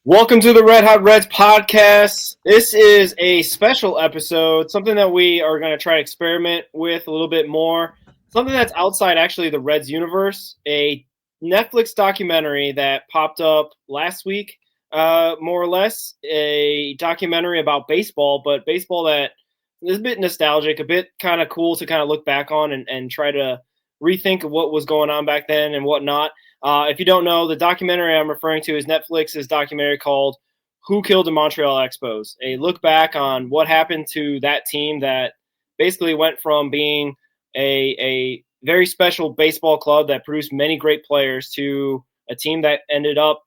Welcome to the Red Hot Reds podcast. This is a special episode, something that we are going to try to experiment with a little bit more. Something that's outside actually the Reds universe, a Netflix documentary that popped up last week, more or less, a documentary about baseball, but baseball that is a bit nostalgic, a bit kind of cool to kind of look back on and try to rethink of what was going on back then and whatnot. If you don't know, the documentary I'm referring to is Netflix's documentary called Who Killed the Montreal Expos? A look back on what happened to that team that basically went from being a very special baseball club that produced many great players to a team that ended up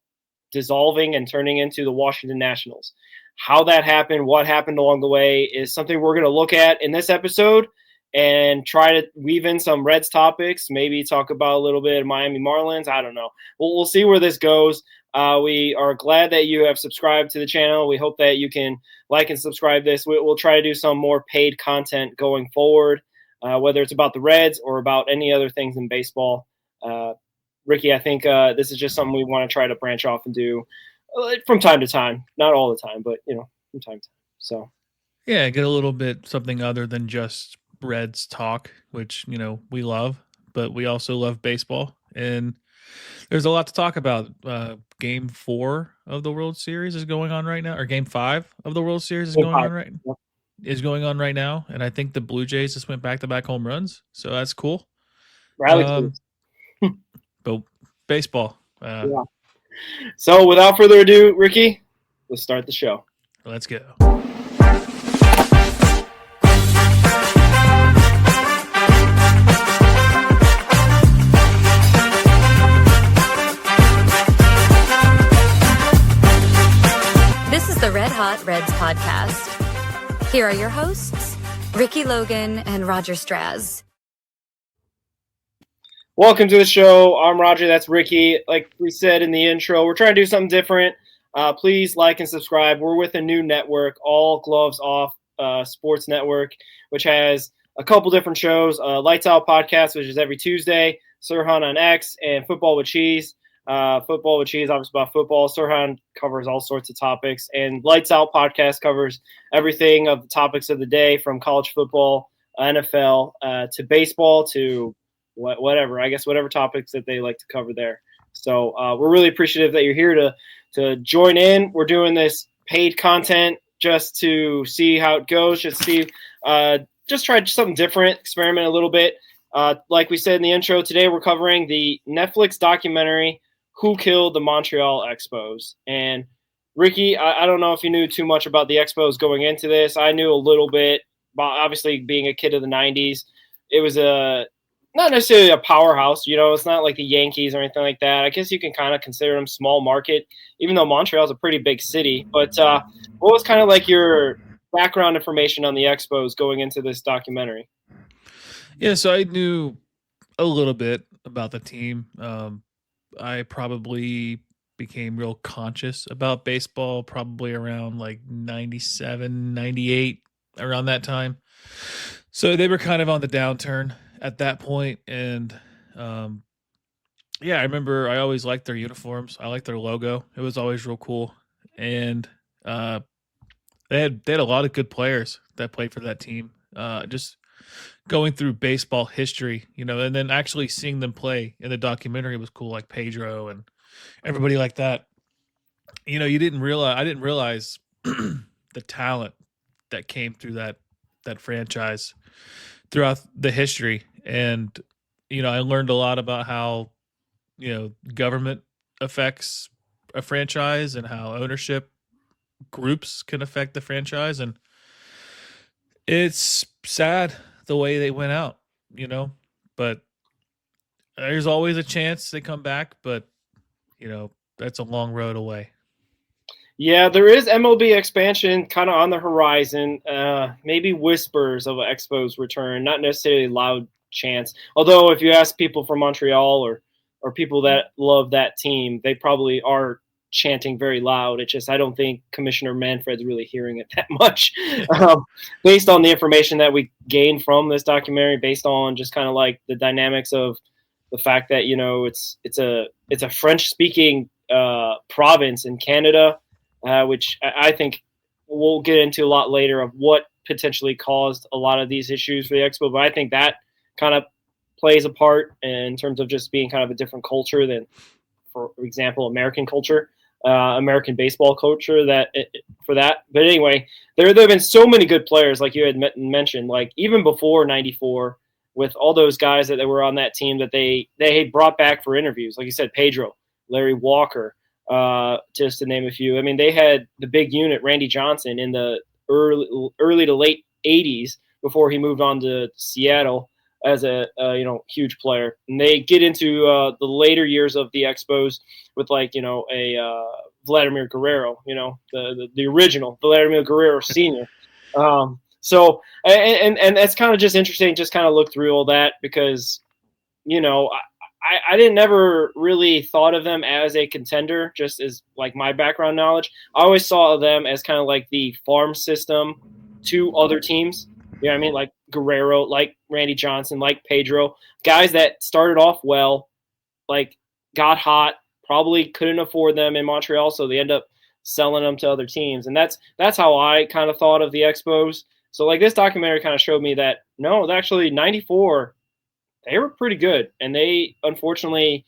dissolving and turning into the Washington Nationals. How that happened, what happened along the way is something we're going to look at in this episode and try to weave in some Reds topics, maybe talk about a little bit of Miami Marlins. I don't know. We'll see where this goes. We are glad that you have subscribed to the channel. We hope that you can like and subscribe this. We'll try to do some more paid content going forward, whether it's about the Reds or about any other things in baseball. Ricky, I think this is just something we want to try to branch off and do from time to time. Not all the time, but, from time to time. So, yeah, get a little bit something other than just Reds talk, which, we love, but we also love baseball. And there's a lot to talk about. Game 4 of the World Series is going on right now, or Game 5 of the World Series is going on right now. And I think the Blue Jays just went back-to-back home runs, so that's cool. But baseball. Yeah. So without further ado, Ricky, let's start the show. Let's go. The Red Hot Reds podcast. Here are your hosts, Ricky Logan and Roger Straz. Welcome to the show. I'm Roger. That's Ricky. Like we said in the intro, we're trying to do something different. Please like and subscribe. We're with a new network, All Gloves Off Sports Network, which has a couple different shows. Lights Out Podcast, which is every Tuesday, Sirhan on X, and Football with Cheese. Football with Cheese, obviously about football. Sirhan covers all sorts of topics. And Lights Out Podcast covers everything of the topics of the day, from college football, NFL, to baseball, to whatever. I guess whatever topics that they like to cover there. So we're really appreciative that you're here to join in. We're doing this paid content just to see how it goes, just try something different, experiment a little bit. Like we said in the intro, today we're covering the Netflix documentary, Who Killed the Montreal Expos? And Ricky, I don't know if you knew too much about the Expos going into this. I knew a little bit, obviously being a kid of the 90s. It was not necessarily a powerhouse, it's not like the Yankees or anything like that. I guess you can kind of consider them small market, even though Montreal is a pretty big city. But what was kind of like your background information on the Expos going into this documentary? Yeah, so I knew a little bit about the team. I probably became real conscious about baseball probably around like 97, 98, around that time. So they were kind of on the downturn at that point. And I remember I always liked their uniforms. I liked their logo. It was always real cool. And they had a lot of good players that played for that team. Just going through baseball history, and then actually seeing them play in the documentary was cool, like Pedro and everybody like that. I didn't realize the talent that came through that franchise throughout the history. And, I learned a lot about how, government affects a franchise and how ownership groups can affect the franchise. And it's sad the way they went out, but there's always a chance they come back, but that's a long road away. Yeah, there is MLB expansion kind of on the horizon. Maybe whispers of an Expos return, not necessarily loud chants. Although if you ask people from Montreal or people that love that team, they probably are chanting very loud. It's just I don't think Commissioner Manfred's really hearing it that much, based on the information that we gained from this documentary, based on just kind of like the dynamics of the fact that it's a French speaking province in Canada. which I think we'll get into a lot later of what potentially caused a lot of these issues for the Expo. But I think that kind of plays a part in terms of just being kind of a different culture than, for example, American culture, American baseball culture for that. But anyway, there have been so many good players, like you had mentioned, like even before '94, with all those guys that were on that team that they had brought back for interviews. Like you said, Pedro, Larry Walker, just to name a few. I mean, they had the big unit, Randy Johnson, in the early to late '80s before he moved on to Seattle as a huge player. And they get into the later years of the Expos with a Vladimir Guerrero, the original Vladimir Guerrero Sr. So and that's kind of just interesting, just kind of look through all that because, I didn't never really thought of them as a contender, just as like my background knowledge. I always saw them as kind of like the farm system to other teams. You know what I mean? Like Guerrero, like Randy Johnson, like Pedro, guys that started off well, like got hot, probably couldn't afford them in Montreal, so they end up selling them to other teams. And that's how I kind of thought of the Expos. So like this documentary kind of showed me that no, actually '94, they were pretty good. And they unfortunately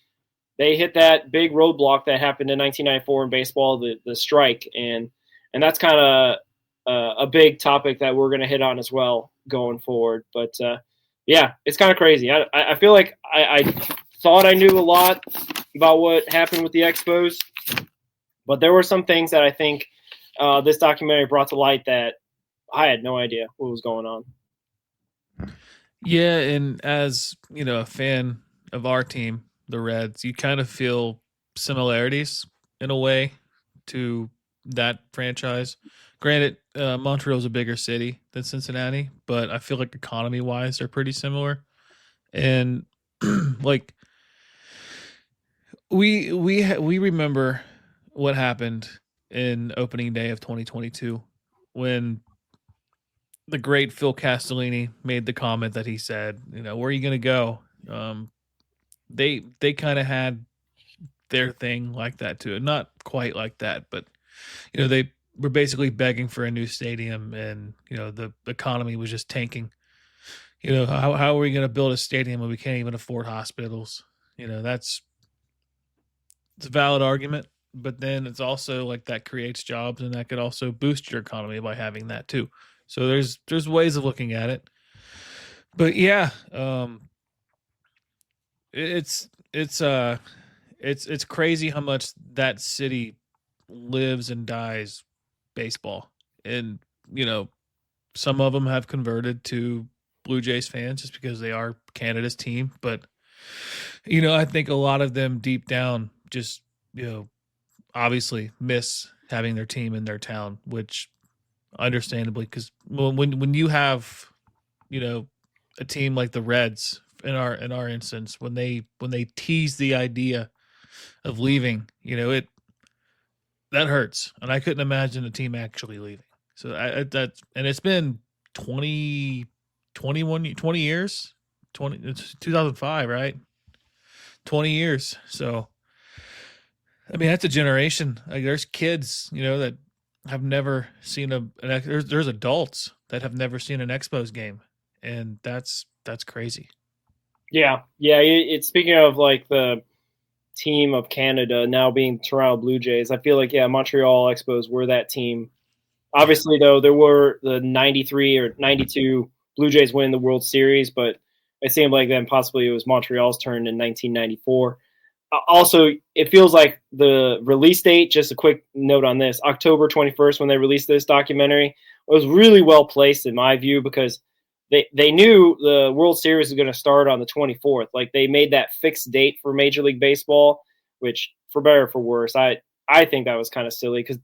they hit that big roadblock that happened in 1994 in baseball, the strike, and that's kind of a big topic that we're going to hit on as well going forward. But yeah, it's kind of crazy. I feel like I thought I knew a lot about what happened with the Expos, but there were some things that I think this documentary brought to light that I had no idea what was going on. Yeah, and as a fan of our team, the Reds, you kind of feel similarities in a way to that franchise. Granted, Montreal's a bigger city than Cincinnati, but I feel like economy-wise, they're pretty similar. And like we remember what happened in opening day of 2022 when the great Phil Castellini made the comment that he said, where are you going to go? They kind of had their thing like that too. Not quite like that, but they were basically begging for a new stadium, and the economy was just tanking. How are we going to build a stadium when we can't even afford hospitals? It's a valid argument, but then it's also like that creates jobs, and that could also boost your economy by having that too. So there's ways of looking at it, but yeah, it's crazy how much that city lives and dies baseball. And some of them have converted to Blue Jays fans just because they are Canada's team, but I think a lot of them deep down just obviously miss having their team in their town, which understandably, because when you have a team like the Reds in our instance, when they tease the idea of leaving, it that hurts, and I couldn't imagine a team actually leaving. So and it's been 20 years, it's 2005, right? 20 years. So I mean, that's a generation. Like there's kids, that have never seen there's adults that have never seen an Expos game, and that's crazy. Yeah. It's speaking of like the team of Canada now being Toronto Blue Jays. I feel like Montreal Expos were that team. Obviously, though, there were the '93 or '92 Blue Jays winning the World Series, but it seemed like then possibly it was Montreal's turn in 1994. Also, it feels like the release date, just a quick note on this, October 21st when they released this documentary, was really well placed in my view because they knew the World Series was going to start on the 24th. Like they made that fixed date for Major League Baseball, which for better or for worse, I think that was kind of silly because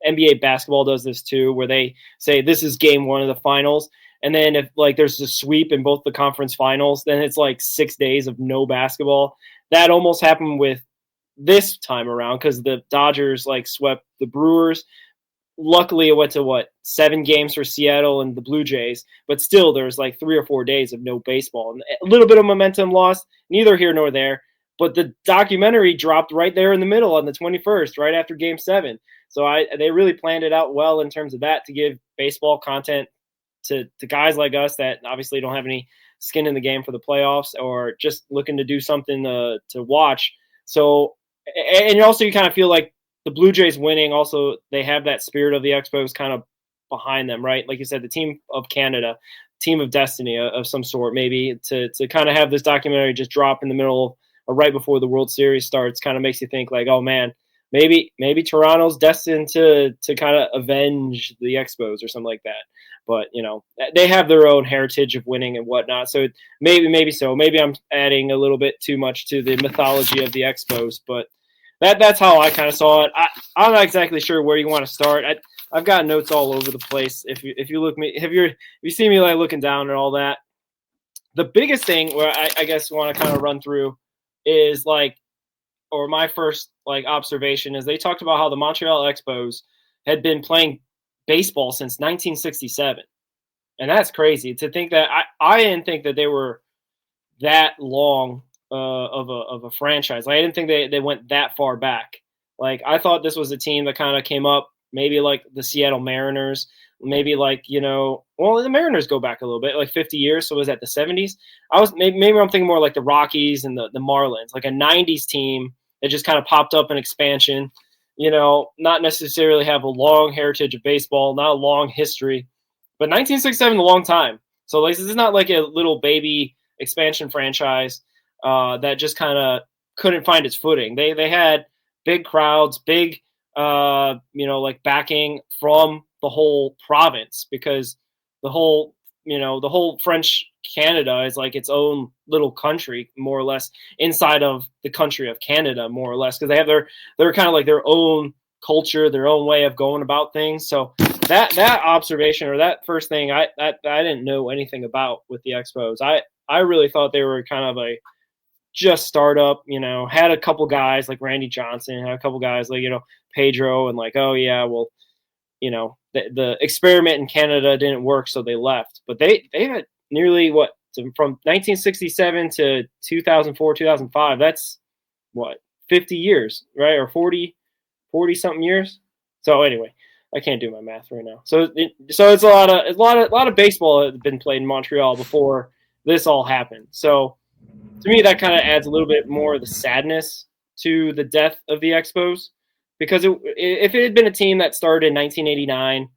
NBA basketball does this too, where they say this is game one of the finals. And then if like there's a sweep in both the conference finals, then it's like 6 days of no basketball. That almost happened with this time around because the Dodgers like swept the Brewers. Luckily, it went to 7 games for Seattle and the Blue Jays, but still there's like 3 or 4 days of no baseball and a little bit of momentum lost. Neither here nor there. but the documentary dropped right there in the middle on the 21st, right after Game 7. So they really planned it out well in terms of that to give baseball content to guys like us that obviously don't have any skin in the game for the playoffs or just looking to do something to watch. So, and also you kind of feel like the Blue Jays winning, also they have that spirit of the Expos kind of behind them, right? Like you said, the team of Canada, team of destiny of some sort, maybe to kind of have this documentary just drop in the middle or right before the World Series starts kind of makes you think like, oh man, maybe Toronto's destined to kind of avenge the Expos or something like that. But, you know, they have their own heritage of winning and whatnot. So maybe so. Maybe I'm adding a little bit too much to the mythology of the Expos, but that's how I kind of saw it. I'm not exactly sure where you want to start. I've got notes all over the place. If you look me, if you see me like looking down and all that, the biggest thing where I guess want to kind of run through is like, or my first like observation is they talked about how the Montreal Expos had been playing baseball since 1967, and that's crazy to think that I didn't think that they were that long of a franchise. Like, I didn't think they went that far back. Like, I thought this was a team that kind of came up maybe like the Seattle Mariners, maybe like, you know, well, the Mariners go back a little bit, like 50 years. So was that the 70s? Maybe I'm thinking more like the Rockies and the Marlins, like a 90s team that just kind of popped up in expansion, you know, not necessarily have a long heritage of baseball, not a long history, but 1967 is a long time. So like, this is not like a little baby expansion franchise that just kind of couldn't find its footing. They had big crowds, big, you know, like backing from the whole province, because the whole French Canada is like its own little country, more or less, inside of the country of Canada, more or less, because they have their kind of like their own culture, their own way of going about things. So that observation, or that first thing, I didn't know anything about with the Expos. I really thought they were kind of a just startup, you know, had a couple guys like Randy Johnson, had a couple guys like, you know, Pedro, and like, oh yeah, well, you know, the experiment in Canada didn't work, so they left. But they had nearly from 1967 to 2004, 2005. That's what, 50 years, right? Or 40 something years. So anyway, I can't do my math right now. So it's a lot of baseball that had been played in Montreal before this all happened. So to me, that kind of adds a little bit more of the sadness to the death of the Expos, because if it had been a team that started in 1989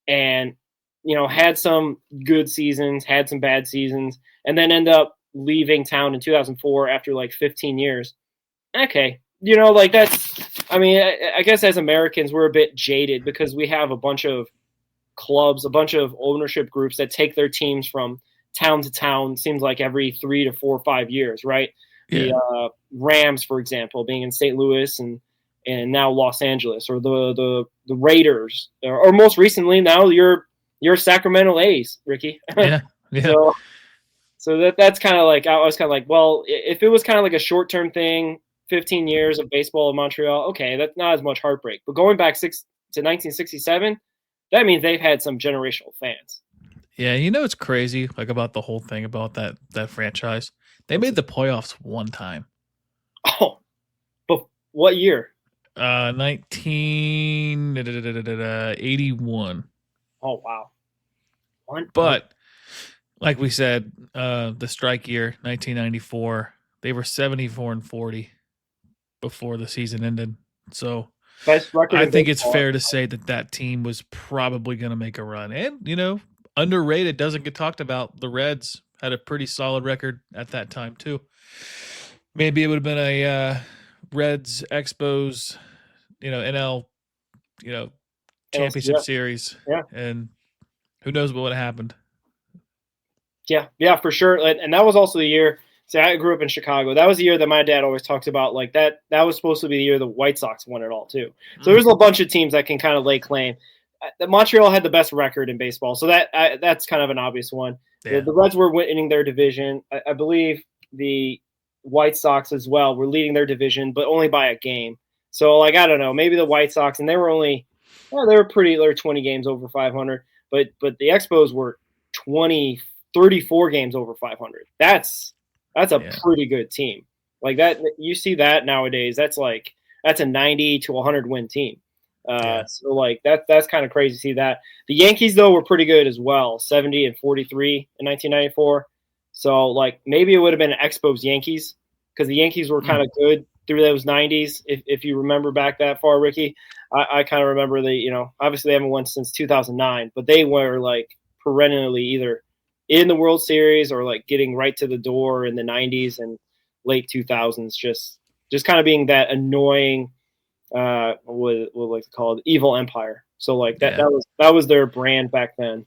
and, you know, had some good seasons, had some bad seasons, and then end up leaving town in 2004 after like 15 years, okay, you know, like that's, I mean, I guess as Americans, we're a bit jaded because we have a bunch of clubs, a bunch of ownership groups that take their teams from town to town, seems like every 3 to 4 or 5 years, right? Yeah. The Rams, for example, being in St. Louis and now Los Angeles, or the Raiders, or most recently now your Sacramento A's, Ricky. Yeah. So that's kind of like, I was kind of like, well, if it was kind of like a short-term thing, 15 years of baseball in Montreal, okay, that's not as much heartbreak. But going back to 1967, that means they've had some generational fans. Yeah, you know, it's crazy, like, about the whole thing about that franchise. They made the playoffs one time. Oh, but what year? 1981. Oh, wow. But like we said, the strike year, 1994, they were 74-40 before the season ended. So best record I think it's fair to say that team was probably going to make a run. And, you know, underrated, doesn't get talked about. The Reds had a pretty solid record at that time too. Maybe it would have been a Reds Expos, you know, NL, you know, championship series. Yeah. And who knows what would have happened. Yeah, for sure. And that was also the year. See, I grew up in Chicago. That was the year that my dad always talks about. Like that was supposed to be the year the White Sox won it all too. So there's a bunch of teams that can kind of lay claim. Montreal had the best record in baseball, so that's kind of an obvious one. Yeah. The Reds were winning their division. I believe the White Sox as well were leading their division, but only by a game. So, like, I don't know, maybe the White Sox, and they were 20 games over 500, but the Expos were 34 games over 500. That's a pretty good team. Like that, you see that nowadays. That's a 90 to 100 win team. So like that's kind of crazy to see that. The Yankees though were pretty good as well, 70 and 43 in 1994. So like maybe it would have been Expos Yankees because the Yankees were kind of good through those 90s. If you remember back that far, Ricky, I kind of remember obviously they haven't won since 2009, but they were like perennially either in the World Series or like getting right to the door in the 90s and late 2000s, just kind of being that annoying what like to call it, evil empire. So like that was their brand back then.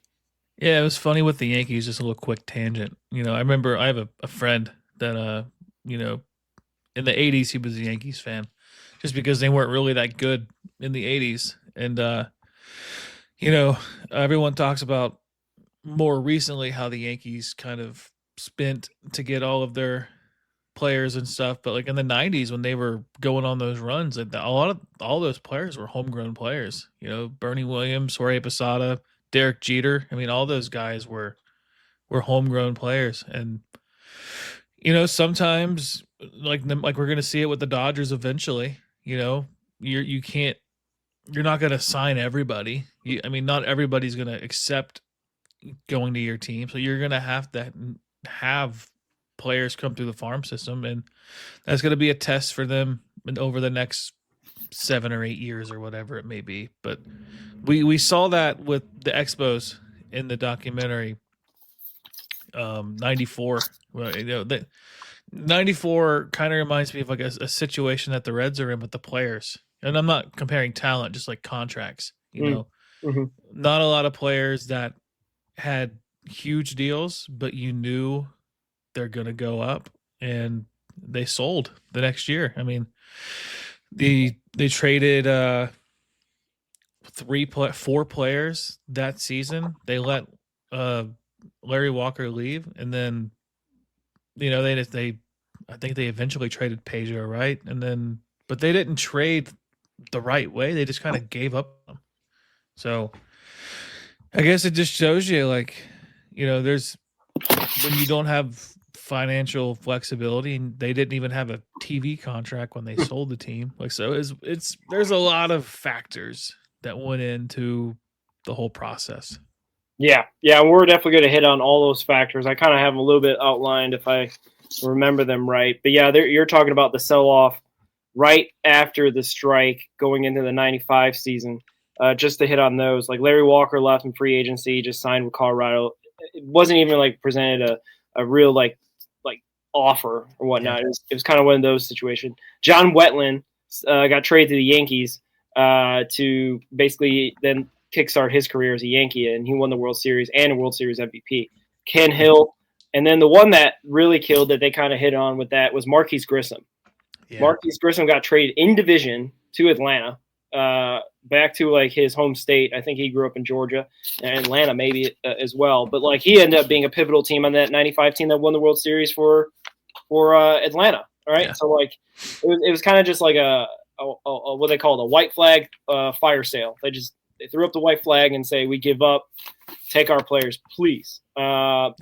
Yeah, it was funny with the Yankees. Just a little quick tangent. I remember I have a friend that in the '80s he was a Yankees fan, just because they weren't really that good in the '80s, and everyone talks about more recently how the Yankees kind of spent to get all of their players and stuff, but like in the 90s when they were going on those runs, a lot of all those players were homegrown players. Bernie Williams, Jorge Posada, Derek Jeter. I mean, all those guys were homegrown players, and sometimes like we're going to see it with the Dodgers eventually. You're not going to sign everybody. Not everybody's going to accept going to your team, so you're going to have players come through the farm system, and that's going to be a test for them over the next 7 or 8 years or whatever it may be. But we saw that with the Expos in the documentary 94. Well, that 94 kind of reminds me of like a situation that the Reds are in with the players, and I'm not comparing talent, just like contracts. Mm-hmm. Not a lot of players that had huge deals, but you knew they're going to go up, and they sold the next year. I mean, they traded 4 players that season. They let Larry Walker leave, and then they I think they eventually traded Pedro, right? But they didn't trade the right way. They just kind of gave up. So I guess it just shows you, like, there's when you don't have financial flexibility, and they didn't even have a TV contract when they sold the team. Like, so there's a lot of factors that went into the whole process. Yeah, we're definitely going to hit on all those factors. I kind of have them a little bit outlined if I remember them right. But yeah, you're talking about the sell-off right after the strike going into the 95 season. Just to hit on those, like Larry Walker left in free agency, just signed with Colorado. It wasn't even like presented a real like offer or whatnot. Yeah. It was kind of one of those situations. John Wetland got traded to the Yankees to basically then kickstart his career as a Yankee, and he won the World Series and a World Series MVP. Ken Hill, and then the one that really killed that they kind of hit on with that was Marquise Grissom. Yeah. Marquise Grissom got traded in division to Atlanta, back to like his home state. I think he grew up in Georgia and Atlanta maybe as well. But like he ended up being a pivotal team on that 95 team that won the World Series for Atlanta. All right. Yeah. So like it was kind of just like a what they call it, a white flag fire sale. They threw up the white flag and say, we give up, take our players, please. But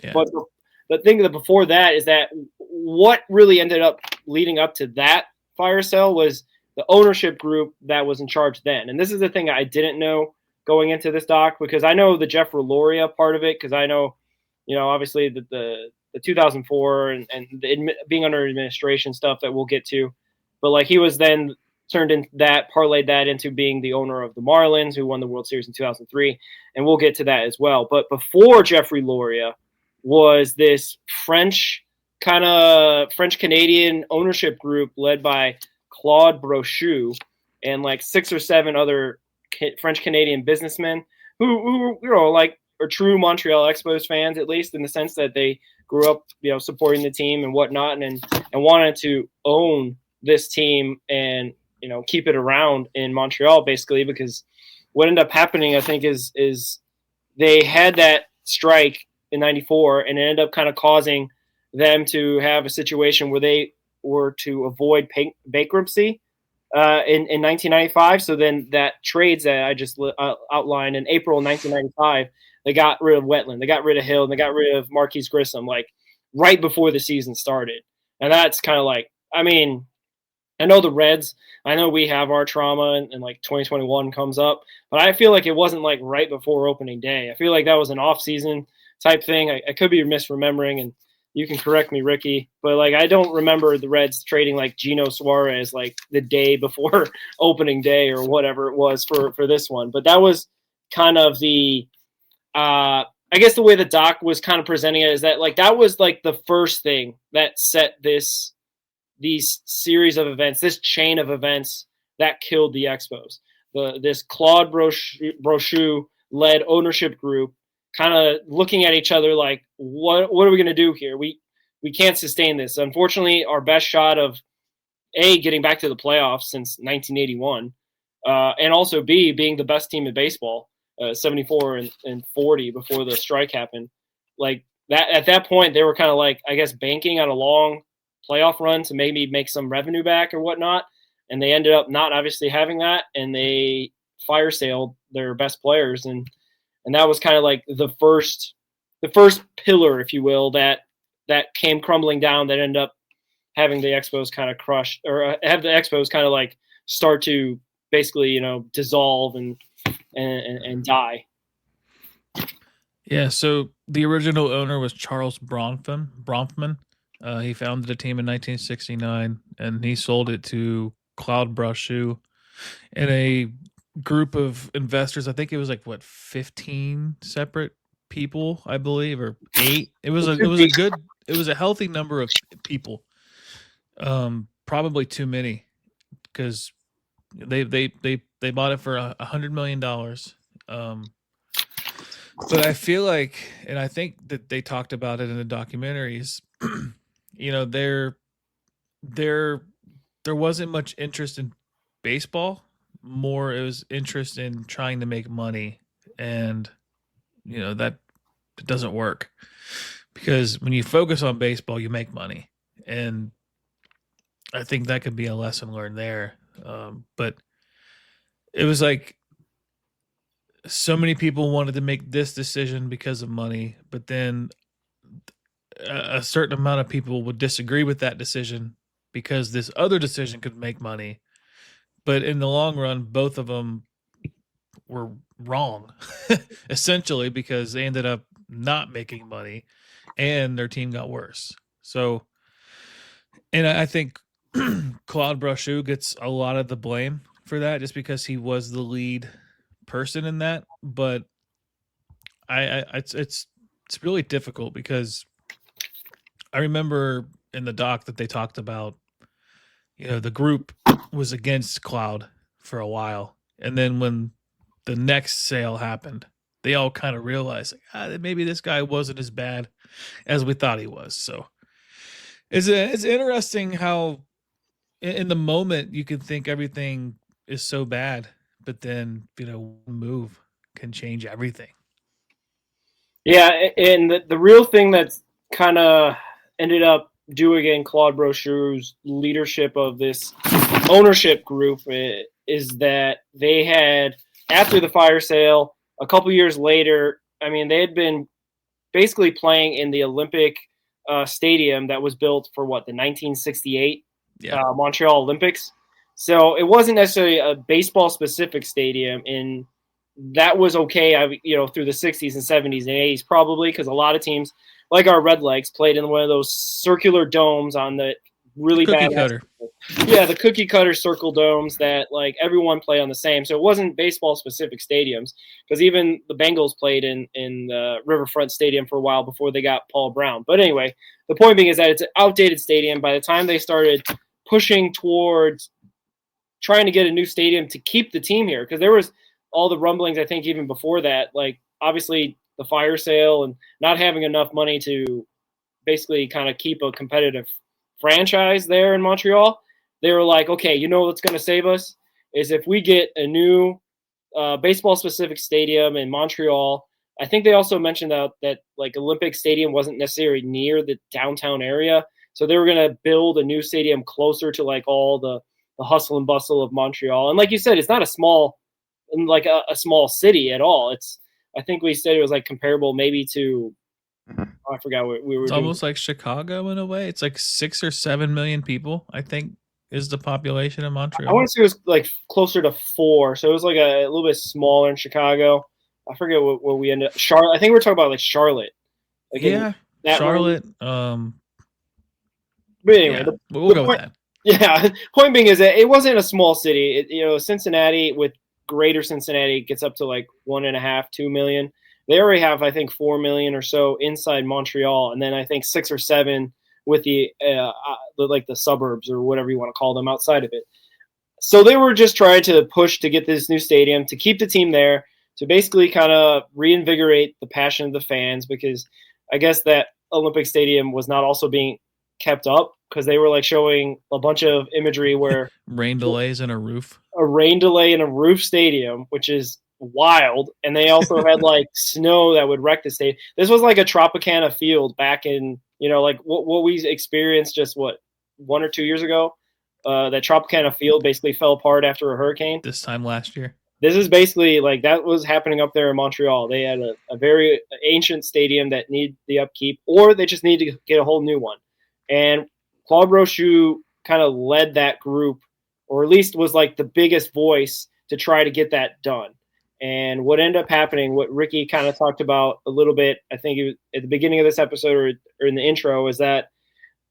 the thing that before that is that what really ended up leading up to that fire sale was the ownership group that was in charge then. And this is the thing I didn't know going into this doc, because I know the Jeff Loria part of it, because I know, obviously the 2004 and being under administration stuff that we'll get to. But like he was then parlayed that into being the owner of the Marlins, who won the World Series in 2003. And we'll get to that as well. But before Jeffrey Loria was this French Canadian ownership group led by Claude Brochu and like 6 or 7 other French Canadian businessmen who like are true Montreal Expos fans, at least in the sense that they grew up, supporting the team and whatnot, and wanted to own this team and, keep it around in Montreal, basically, because what ended up happening, I think, is they had that strike in 94, and it ended up kind of causing them to have a situation where they were to avoid bankruptcy in 1995. So then that trades that I just outlined in April 1995, they got rid of Wetland, they got rid of Hill, and they got rid of Marquise Grissom, like right before the season started. And that's kind of like I mean, I know the Reds, I know we have our trauma and like 2021 comes up, but I feel like it wasn't like right before opening day. I feel like that was an off-season type thing. I could be misremembering, and you can correct me, Ricky, but like I don't remember the Reds trading like Gino Suarez like the day before opening day or whatever it was for this one. But that was kind of the I guess the way the doc was kind of presenting it is that like that was like the first thing that set these series of events, this chain of events that killed the Expos. This Claude Brochu led ownership group kind of looking at each other like, what are we going to do here? We can't sustain this. Unfortunately, our best shot of A, getting back to the playoffs since 1981, and also B, being the best team in baseball, 74 and 40 before the strike happened. Like that, at that point, they were kind of like, I guess, banking on a long playoff run to maybe make some revenue back or whatnot. And they ended up not obviously having that, and they fire sailed their best players. And that was kind of like the first pillar, if you will, that came crumbling down, that ended up having the Expos kind of crushed, or have the Expos kind of like start to basically, you know, dissolve and die. Yeah, so the original owner was Charles Bronfman. He founded the team in 1969, and he sold it to Claude Brochu and a group of investors. I think it was like 15 separate people, I believe, or 8. It was a healthy number of people. Probably too many, because they bought it for $100 million. But I feel like, and I think that they talked about it in the documentaries, you know, there wasn't much interest in baseball. More, it was interest in trying to make money, and you know that it doesn't work, because when you focus on baseball, you make money, and I think that could be a lesson learned there. But it was like so many people wanted to make this decision because of money, but then a certain amount of people would disagree with that decision because this other decision could make money. But in the long run, both of them were wrong, essentially, because they ended up not making money and their team got worse. So, and I think Claude Brochu gets a lot of the blame for that, just because he was the lead person in that. But it's really difficult, because I remember in the doc that they talked about, you know, the group was against Cloud for a while, and then when the next sale happened, they all kind of realized like, maybe this guy wasn't as bad as we thought he was. So it's interesting how in the moment you can think everything is so bad, but then, you know, one move can change everything. Yeah, and the real thing that's kind of ended up doing in Claude Brochu's leadership of this ownership group is that they had, after the fire sale, a couple years later, I mean, they had been basically playing in the Olympic stadium that was built for the 1968 Montreal Olympics. So it wasn't necessarily a baseball specific stadium, and that was okay, you know, through the 60s and 70s and 80s probably, because a lot of teams like our Redlegs played in one of those circular domes on the really bad cutter. Yeah, the cookie cutter circle domes that like everyone played on the same. So it wasn't baseball specific stadiums, because even the Bengals played in the Riverfront Stadium for a while before they got Paul Brown. But anyway, the point being is that it's an outdated stadium. By the time they started pushing towards trying to get a new stadium to keep the team here, because there was all the rumblings, I think, even before that, like obviously the fire sale and not having enough money to basically kind of keep a competitive franchise there in Montreal. They were like, okay, you know what's going to save us is if we get a new baseball-specific stadium in Montreal. I think they also mentioned that like Olympic Stadium wasn't necessarily near the downtown area, so they were going to build a new stadium closer to like all the hustle and bustle of Montreal. And like you said, it's not a small small city at all. I think we said it was like comparable maybe to I forgot what we were It's doing. almost like Chicago in a way. It's like 6 or 7 million people, I think, is the population in Montreal. I want to say it was like closer to 4, so it was like a little bit smaller in Chicago. I forget what we ended up. Charlotte. I think we're talking about like Charlotte. Like Charlotte. But anyway, We'll go with that. Yeah, point being is that it wasn't a small city. Cincinnati with Greater Cincinnati gets up to like 1.5, 2 million. They already have, I think, 4 million or so inside Montreal, and then I think 6 or 7 with the suburbs or whatever you want to call them outside of it. So they were just trying to push to get this new stadium, to keep the team there, to basically kind of reinvigorate the passion of the fans, because I guess that Olympic Stadium was not also being kept up, because they were like showing a bunch of imagery where rain delays in a roof. A rain delay in a roof stadium, which is wild. And they also had like snow that would wreck the stadium. This was like a Tropicana field back in, like what we experienced just 1 or 2 years ago. That Tropicana field basically fell apart after a hurricane. This time last year. This is basically like that was happening up there in Montreal. They had a very ancient stadium that needed the upkeep, or they just need to get a whole new one. And Claude Brochu kind of led that group, or at least was like the biggest voice to try to get that done. And what ended up happening, what Ricky kind of talked about a little bit, I think it was at the beginning of this episode or in the intro, is that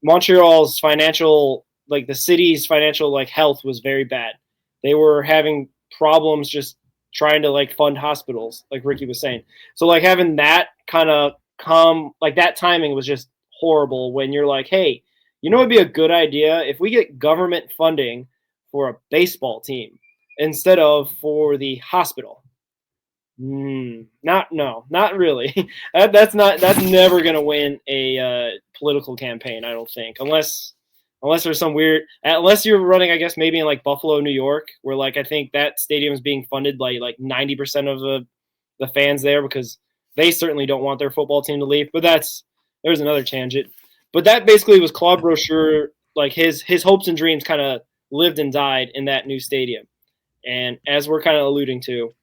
Montreal's financial, like the city's financial like health was very bad. They were having problems just trying to like fund hospitals, like Ricky was saying. So like having that kind of come, like that timing was just horrible when you're like, hey, it'd be a good idea if we get government funding for a baseball team instead of for the hospital. Not really. That's never going to win a political campaign, I don't think, unless there's some weird, unless you're running, I guess maybe in like Buffalo, New York, where like I think that stadium is being funded by like 90% of the fans there, because they certainly don't want their football team to leave. But there's another tangent. But that basically was Claude Brochu, like his hopes and dreams kind of lived and died in that new stadium. And as we're kind of alluding to,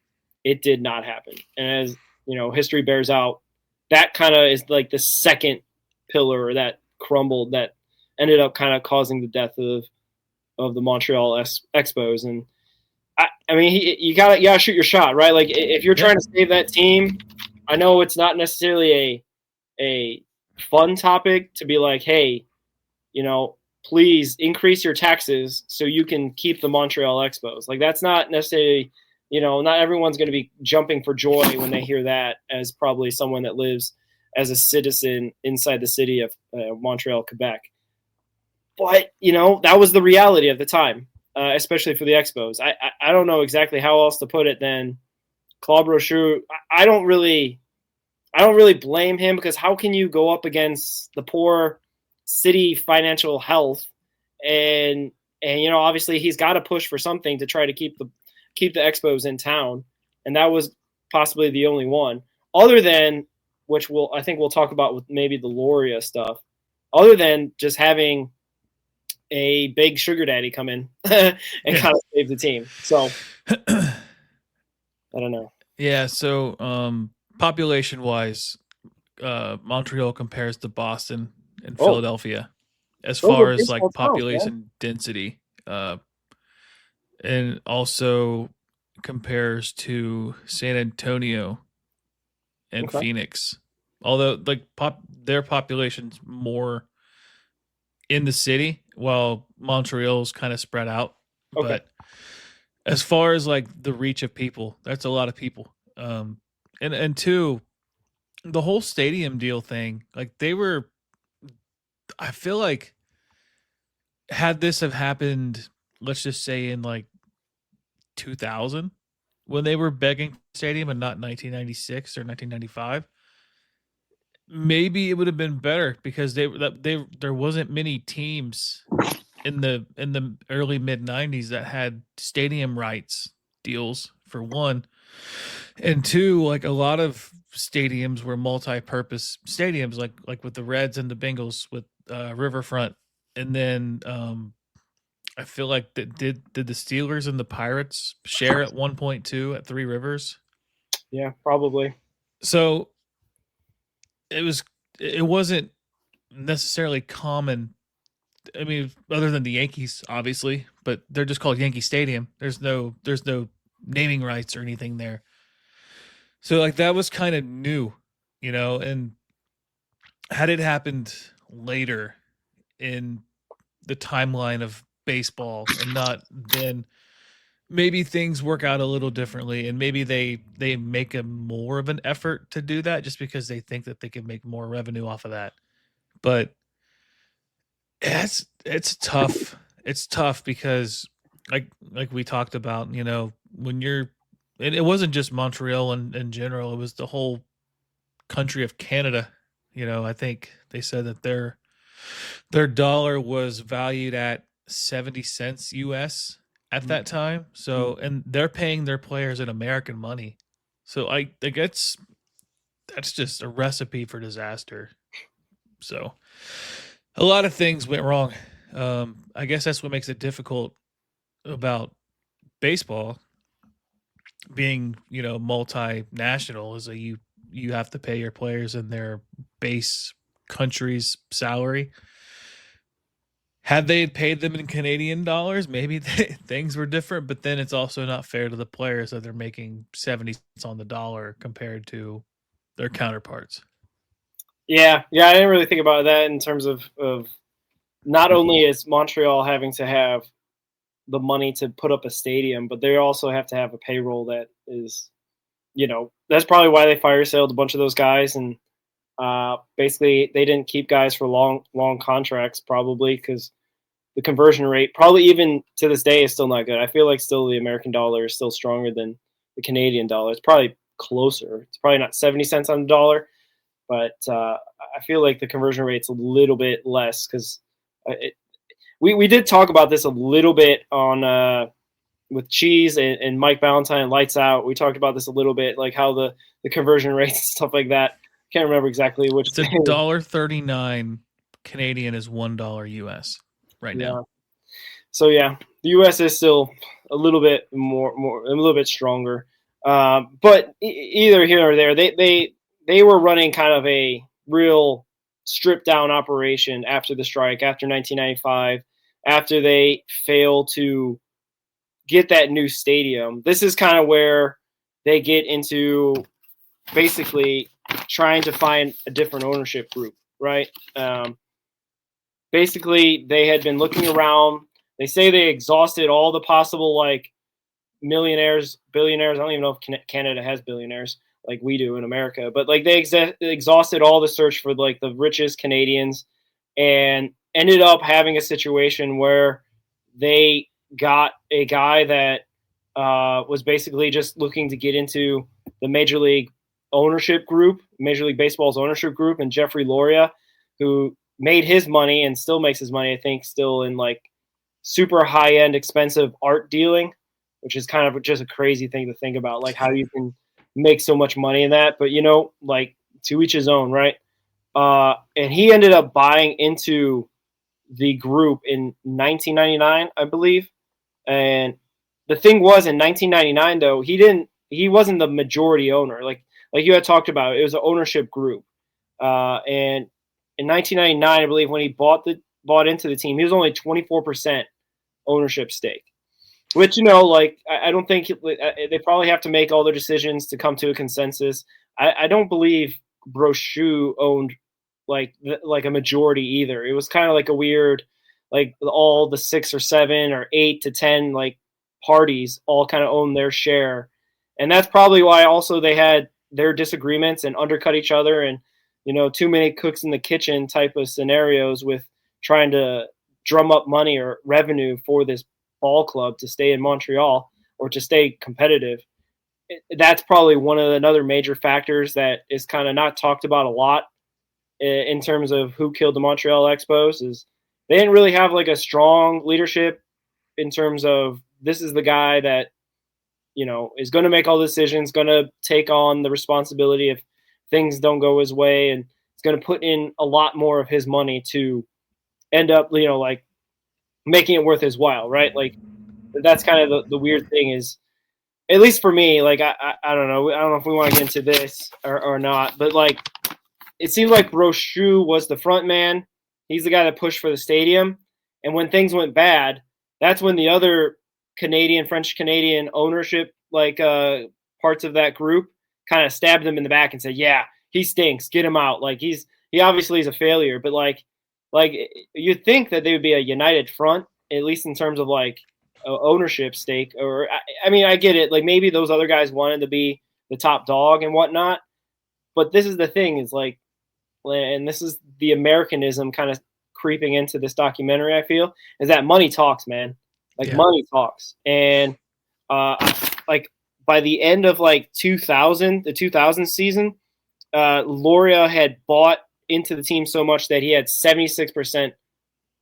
it did not happen. And as history bears out, that kind of is like the second pillar that crumbled, that ended up kind of causing the death of the Montreal Expos. And I mean, you gotta shoot your shot, right? Like if you're trying to save that team, I know it's not necessarily a fun topic to be like, hey, please increase your taxes so you can keep the Montreal Expos. Like that's not necessarily, not everyone's going to be jumping for joy when they hear that, as probably someone that lives as a citizen inside the city of Montreal, Quebec. But, that was the reality of the time, especially for the Expos. I don't know exactly how else to put it than Claude Brochu. I don't really blame him, because how can you go up against the poor city financial health? And obviously he's got to push for something to try to keep the Expos in town. And that was possibly the only one, other than, which I think we'll talk about with maybe the Loria stuff, other than just having a big sugar daddy come in and kind of save the team. So I don't know. Yeah. So population wise, Montreal compares to Boston and Philadelphia as far as like population density, and also compares to San Antonio and Phoenix. Although like their population's more in the city, while Montreal's kind of spread out. Okay. But as far as like the reach of people, that's a lot of people. And two, the whole stadium deal thing, like I feel like had this have happened, let's just say in like 2000, when they were begging stadium and not 1996 or 1995, maybe it would have been better, because there wasn't many teams in the early mid 90s that had stadium rights deals, for one. And two, like a lot of stadiums were multi-purpose stadiums, like with the Reds and the Bengals with Riverfront. And then I feel like did the Steelers and the Pirates share at 1.2 at Three Rivers? Yeah, probably. So it was it wasn't necessarily common. I mean, other than the Yankees, obviously, but they're just called Yankee Stadium. There's no naming rights or anything there. So like that was kind of new, and had it happened later in the timeline of baseball and not then, maybe things work out a little differently, and maybe they make a more of an effort to do that just because they think that they can make more revenue off of that. But it's tough. It's tough because like we talked about, when you're, and it wasn't just Montreal in general, it was the whole country of Canada. I think they said that their dollar was valued at 70 cents US at that time. So, and they're paying their players in American money. So I think that's just a recipe for disaster. So a lot of things went wrong. I guess that's what makes it difficult about baseball being, multinational, is that you have to pay your players in their base country's salary. Had they paid them in Canadian dollars, maybe things were different, but then it's also not fair to the players that they're making 70 cents on the dollar compared to their counterparts. Yeah, I didn't really think about that in terms of not only is Montreal having to have the money to put up a stadium, but they also have to have a payroll that is, that's probably why they fire sailed a bunch of those guys, and basically they didn't keep guys for long contracts, probably because the conversion rate, probably even to this day, is still not good. I feel like still the American dollar is still stronger than the Canadian dollar. It's probably closer. It's probably not 70 cents on the dollar, but I feel like the conversion rate's a little bit less because we did talk about this a little bit on with Cheese and Mike Valentine, Lights Out. We talked about this a little bit, like how the conversion rates and stuff like that. Can't remember exactly which. It's $1.39 Canadian is $1 US right now. Yeah. So yeah, the US is still a little bit more a little bit stronger. But either here or there, they were running kind of a real stripped down operation after the strike, after 1995, after they failed to get that new stadium. This is kind of where they get into basically trying to find a different ownership group, right? Basically, they had been looking around. They say they exhausted all the possible, like, millionaires, billionaires. I don't even know if Canada has billionaires like we do in America, but like they exhausted all the search for like the richest Canadians, and ended up having a situation where they got a guy that was basically just looking to get into the Major League ownership group, Major League Baseball's ownership group, and Jeffrey Loria, who made his money and still makes his money, I think, still in like super high-end expensive art dealing, which is kind of just a crazy thing to think about, like how you can make so much money in that. But, like, to each his own, right? And he ended up buying into the group in 1999, I believe. And the thing was, in 1999, though, he wasn't the majority owner. Like you had talked about, it was an ownership group. And in 1999, I believe, when he bought into the team, he was only 24% ownership stake. Which, like, I don't think they probably have to make all their decisions to come to a consensus. I don't believe Brochu owned like a majority either. It was kind of like a weird, like all the 6 or 7 or 8 to 10 like parties all kind of own their share, and that's probably why also they had their disagreements and undercut each other, and too many cooks in the kitchen type of scenarios with trying to drum up money or revenue for this ball club to stay in Montreal or to stay competitive. That's probably one of another major factors that is kind of not talked about a lot in terms of who killed the Montreal Expos. Is they didn't really have like a strong leadership in terms of, this is the guy that is going to make all the decisions, going to take on the responsibility if things don't go his way, and it's going to put in a lot more of his money to end up like making it worth his while, right? Like, that's kind of the weird thing is, at least for me, like, I don't know if we want to get into this or not, but like, it seemed like Brochu was the front man. He's the guy that pushed for the stadium. And when things went bad, that's when the other French Canadian ownership, parts of that group, kind of stabbed him in the back and said, "Yeah, he stinks. Get him out. Like he obviously is a failure." But like you'd think that they would be a united front, at least in terms of like ownership stake. Or I mean, I get it. Like maybe those other guys wanted to be the top dog and whatnot. But this is the thing: is like, and this is the Americanism kind of creeping into this documentary. I feel is that money talks, man. Like money talks, and like by the end of like 2000, the 2000 season, Loria had bought into the team so much that he had 76%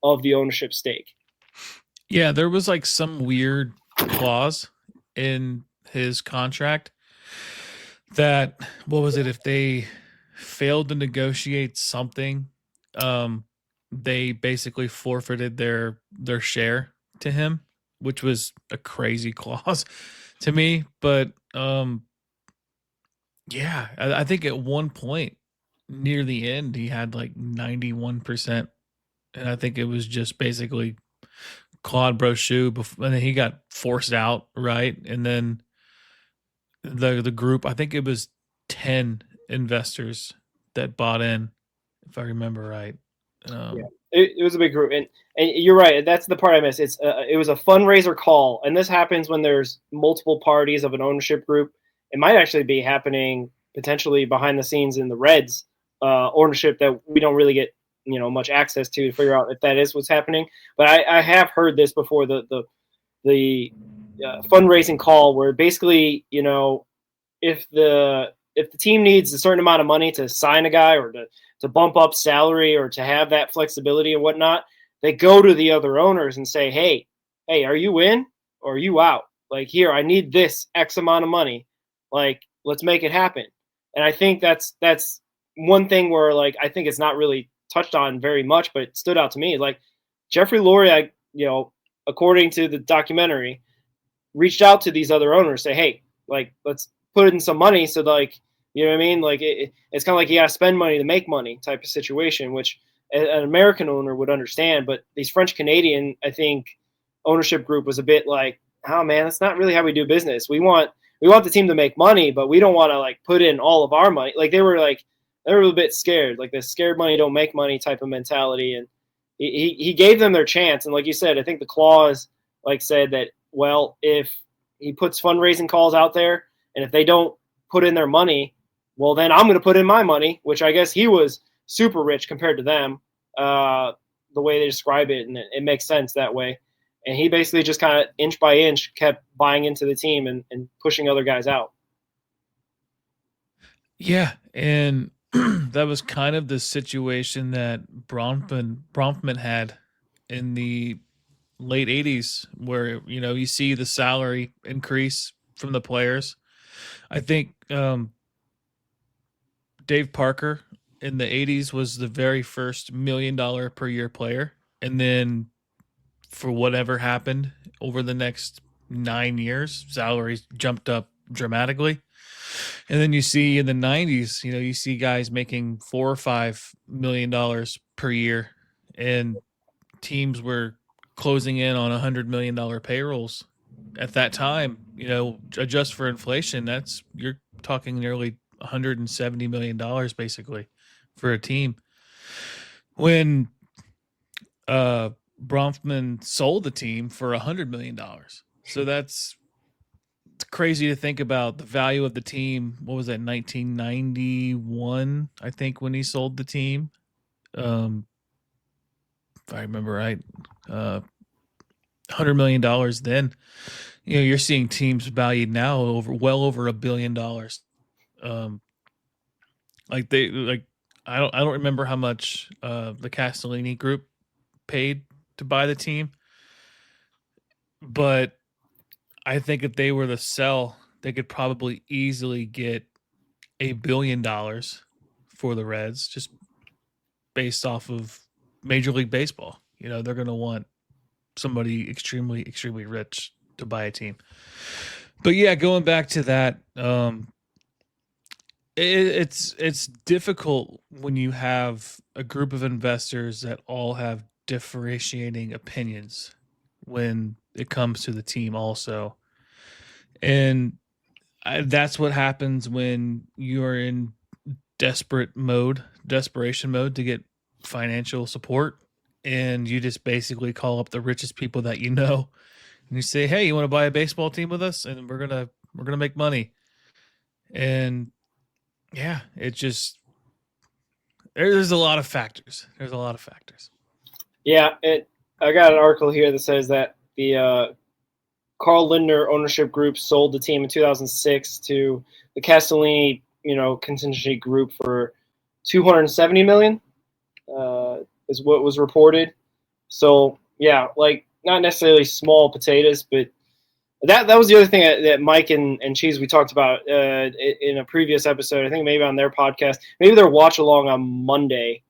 of the ownership stake. Yeah, there was like some weird clause in his contract that, what was it, if they failed to negotiate something, they basically forfeited their share to him, which was a crazy clause to me. But yeah, I think at one point near the end he had like 91%, and I think it was just basically Claude Brochu, and then he got forced out, right? And then the group, I think it was 10 investors that bought in, if I remember right. Yeah, it was a big group, and you're right. That's the part I missed. It was a fundraiser call, and this happens when there's multiple parties of an ownership group. It might actually be happening potentially behind the scenes in the Reds ownership that we don't really get much access to figure out if that is what's happening. But I have heard this before, the fundraising call where basically if the team needs a certain amount of money to sign a guy or to bump up salary or to have that flexibility and whatnot, they go to the other owners and say, hey, are you in or are you out? Like, here, I need this X amount of money. Like, let's make it happen. And I think that's one thing where, like, I think it's not really touched on very much, but it stood out to me. Like, Jeffrey Loria, according to the documentary, reached out to these other owners, say, hey, like, let's put in some money. So, like, you know what I mean? Like, it's kind of like you got to spend money to make money type of situation, which an American owner would understand. But these French Canadian, I think, ownership group was a bit like, oh man, that's not really how we do business. We want the team to make money, but we don't want to like put in all of our money. Like they were a bit scared, like the scared money don't make money type of mentality. And he gave them their chance. And like you said, I think the clause like said that, well, if he puts fundraising calls out there and if they don't put in their money, well, then I'm going to put in my money, which I guess he was super rich compared to them, the way they describe it. And it makes sense that way. And he basically just kind of inch by inch kept buying into the team and pushing other guys out. Yeah. And that was kind of the situation that Bronfman had in the late 80s where, you see the salary increase from the players. I think Dave Parker in the 80s was the very first $1 million per year player. And then for whatever happened over the next 9 years, salaries jumped up dramatically. And then you see in the 90s, you see guys making $4 or $5 million per year, and teams were closing in on $100 million payrolls at that time. Adjust for inflation, you're talking nearly $170 million basically for a team. When Bronfman sold the team for $100 million. So it's crazy to think about the value of the team. What was that, 1991, I think, when he sold the team? If I remember right, $100 million then. You're seeing teams valued now well over $1 billion. I don't remember how much the Castellini group paid to buy the team, but I think if they were to sell, they could probably easily get $1 billion for the Reds, just based off of Major League Baseball. They're going to want somebody extremely, extremely rich to buy a team. But yeah, going back to that, It's difficult when you have a group of investors that all have differentiating opinions when it comes to the team also. And that's what happens when you're in desperation mode to get financial support, and you just basically call up the richest people that you know, and you say, "Hey, you want to buy a baseball team with us, and we're gonna make money." And yeah, it just there's a lot of factors. There's a lot of factors. Yeah, I got an article here that says that the Carl Lindner ownership group sold the team in 2006 to the Castellini, contingency group for $270 million, is what was reported. So yeah, like not necessarily small potatoes, but that was the other thing that Mike and Cheese we talked about in a previous episode. I think maybe on their podcast, maybe their watch along on Monday.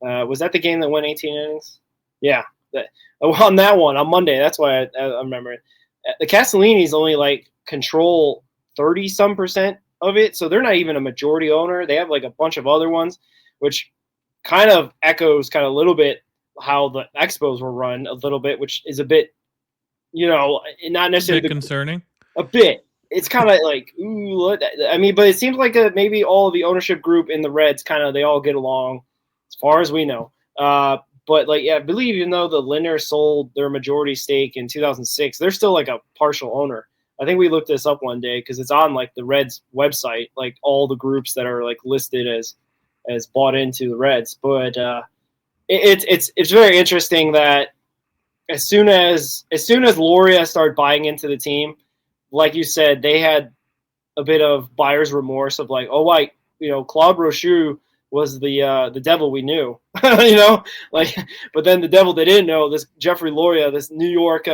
Was that the game that went 18 innings? Yeah, on that one on Monday. That's why I remember it. The Castellinis only like control 30% of it, so they're not even a majority owner. They have like a bunch of other ones, which kind of echoes a little bit how the Expos were run a little bit, which is a bit, not necessarily concerning. A bit. It's kind of like, ooh, I mean, but it seems like maybe all of the ownership group in the Reds they all get along, as far as we know. But I believe even though the Lindner sold their majority stake in 2006, they're still like a partial owner. I think we looked this up one day because it's on like the Reds website, like all the groups that are like listed as bought into the Reds. But it's very interesting that as soon as Loria started buying into the team, like you said, they had a bit of buyer's remorse of like, oh, wait, Claude Rochu was the devil we knew, but then the devil they didn't know, this Jeffrey Loria, this New York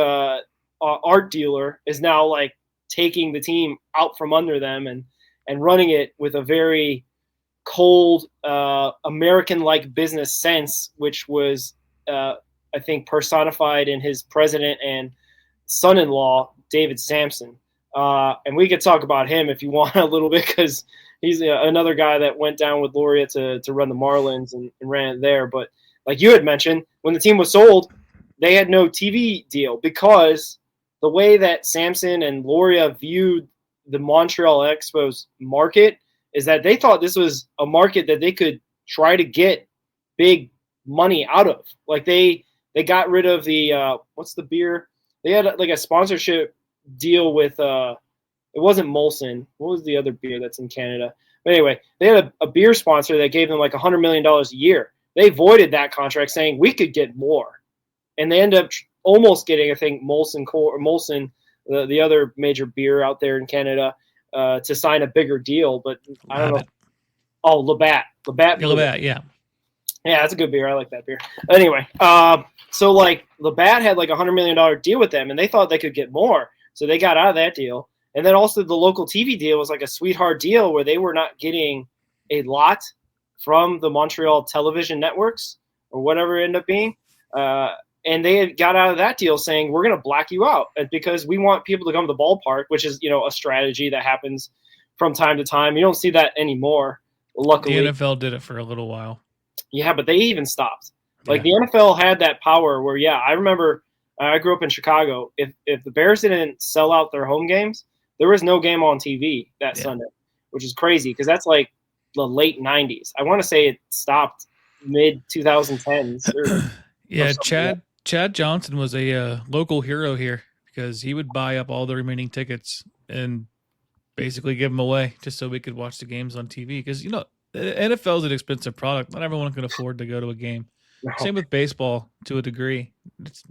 art dealer, is now like taking the team out from under them and running it with a very cold American-like business sense, which was I think personified in his president and son-in-law, David Sampson. And we could talk about him if you want a little bit, because he's another guy that went down with Loria to run the Marlins and ran it there. But like you had mentioned, when the team was sold, they had no TV deal because the way that Sampson and Loria viewed the Montreal Expos market is that they thought this was a market that they could try to get big money out of. Like they got rid of the what's the beer? They had like a sponsorship deal with it wasn't Molson. What was the other beer that's in Canada? But anyway, they had a beer sponsor that gave them like $100 million a year. They voided that contract saying we could get more. And they ended up almost getting, I think, Molson, the other major beer out there in Canada, to sign a bigger deal. But I don't know. Oh, Labatt. Labatt, yeah. Yeah, that's a good beer. I like that beer. Anyway, so like Labatt had like $100 million deal with them, and they thought they could get more. So they got out of that deal. And then also the local TV deal was like a sweetheart deal where they were not getting a lot from the Montreal television networks or whatever it ended up being. And they had got out of that deal saying, we're going to black you out because we want people to come to the ballpark, which is, a strategy that happens from time to time. You don't see that anymore, luckily. The NFL did it for a little while. Yeah, but they even stopped. Like the NFL had that power where, I remember I grew up in Chicago. If the Bears didn't sell out their home games, there was no game on TV that Sunday, which is crazy because that's like the late 90s. I want to say it stopped mid 2010s. Yeah, Chad Johnson was a local hero here because he would buy up all the remaining tickets and basically give them away just so we could watch the games on TV. Because, the NFL is an expensive product. Not everyone can afford to go to a game. No. Same with baseball to a degree. It's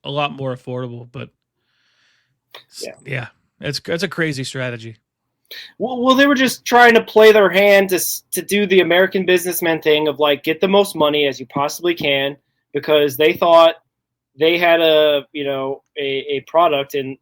a lot more affordable, but it's a crazy strategy. Well, they were just trying to play their hand to do the American businessman thing of like get the most money as you possibly can because they thought they had a product in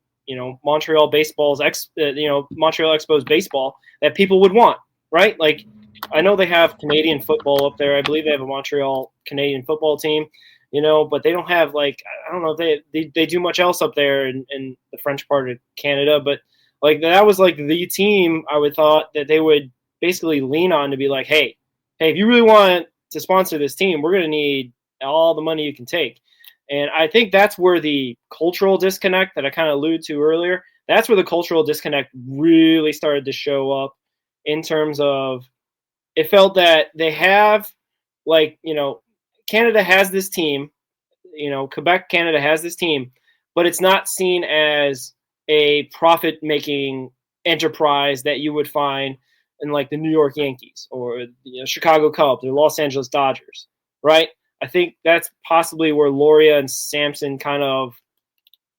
Montreal baseball's Montreal Expos baseball that people would want, right? Like I know they have Canadian football up there. I believe they have a Montreal Canadian football team, but they don't have like I don't know if they do much else up there in the French part of Canada, but like that was like the team I would thought that they would basically lean on to be like, hey, if you really want to sponsor this team, we're going to need all the money you can take. And I think that's where the cultural disconnect that I kind of alluded to earlier, that's where the cultural disconnect really started to show up in terms of it felt that they have, like, Canada has this team, Quebec, Canada has this team, but it's not seen as a profit-making enterprise that you would find in like the New York Yankees or Chicago Cubs or Los Angeles Dodgers, right? I think that's possibly where Loria and Sampson kind of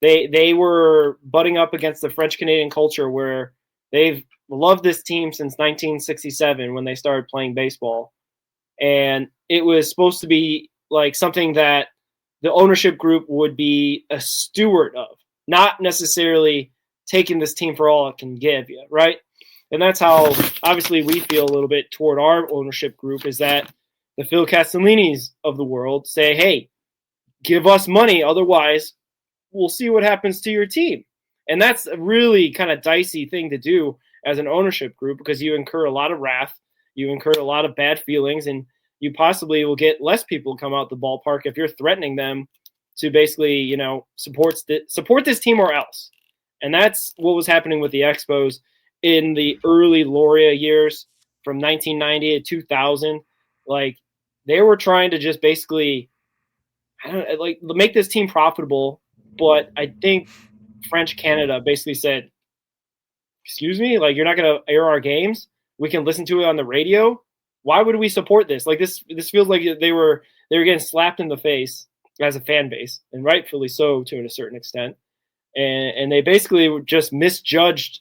they were butting up against the French Canadian culture, where they've loved this team since 1967 when they started playing baseball, and it was supposed to be like something that the ownership group would be a steward of, not necessarily taking this team for all it can give you, right? And that's how obviously we feel a little bit toward our ownership group, is that the Phil Castellinis of the world say, hey, give us money, otherwise we'll see what happens to your team. And that's a really kind of dicey thing to do as an ownership group, because you incur a lot of wrath, you incur a lot of bad feelings, and you possibly will get less people come out the ballpark if you're threatening them to basically, support this team or else. And that's what was happening with the Expos in the early Loria years from 1990 to 2000. Like, they were trying to just basically, make this team profitable. But I think French Canada basically said, excuse me, like, you're not going to air our games? We can listen to it on the radio? Why would we support this? Like, this feels like they were getting slapped in the face as a fan base, and rightfully so to a certain extent. And they basically just misjudged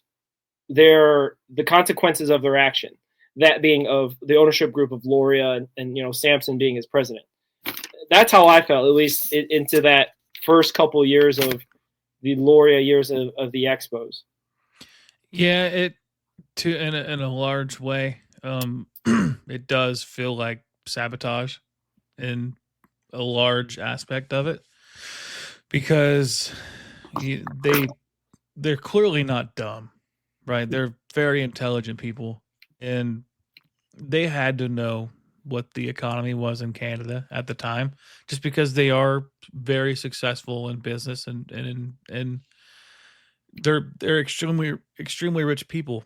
the consequences of their action, that being of the ownership group of Loria and Sampson being his president. That's how I felt, at least into that first couple years of the Loria years of the Expos. Yeah, in a large way, it does feel like sabotage in a large aspect of it, because they're clearly not dumb, right? They're very intelligent people, and they had to know what the economy was in Canada at the time, just because they are very successful in business and they're extremely rich people.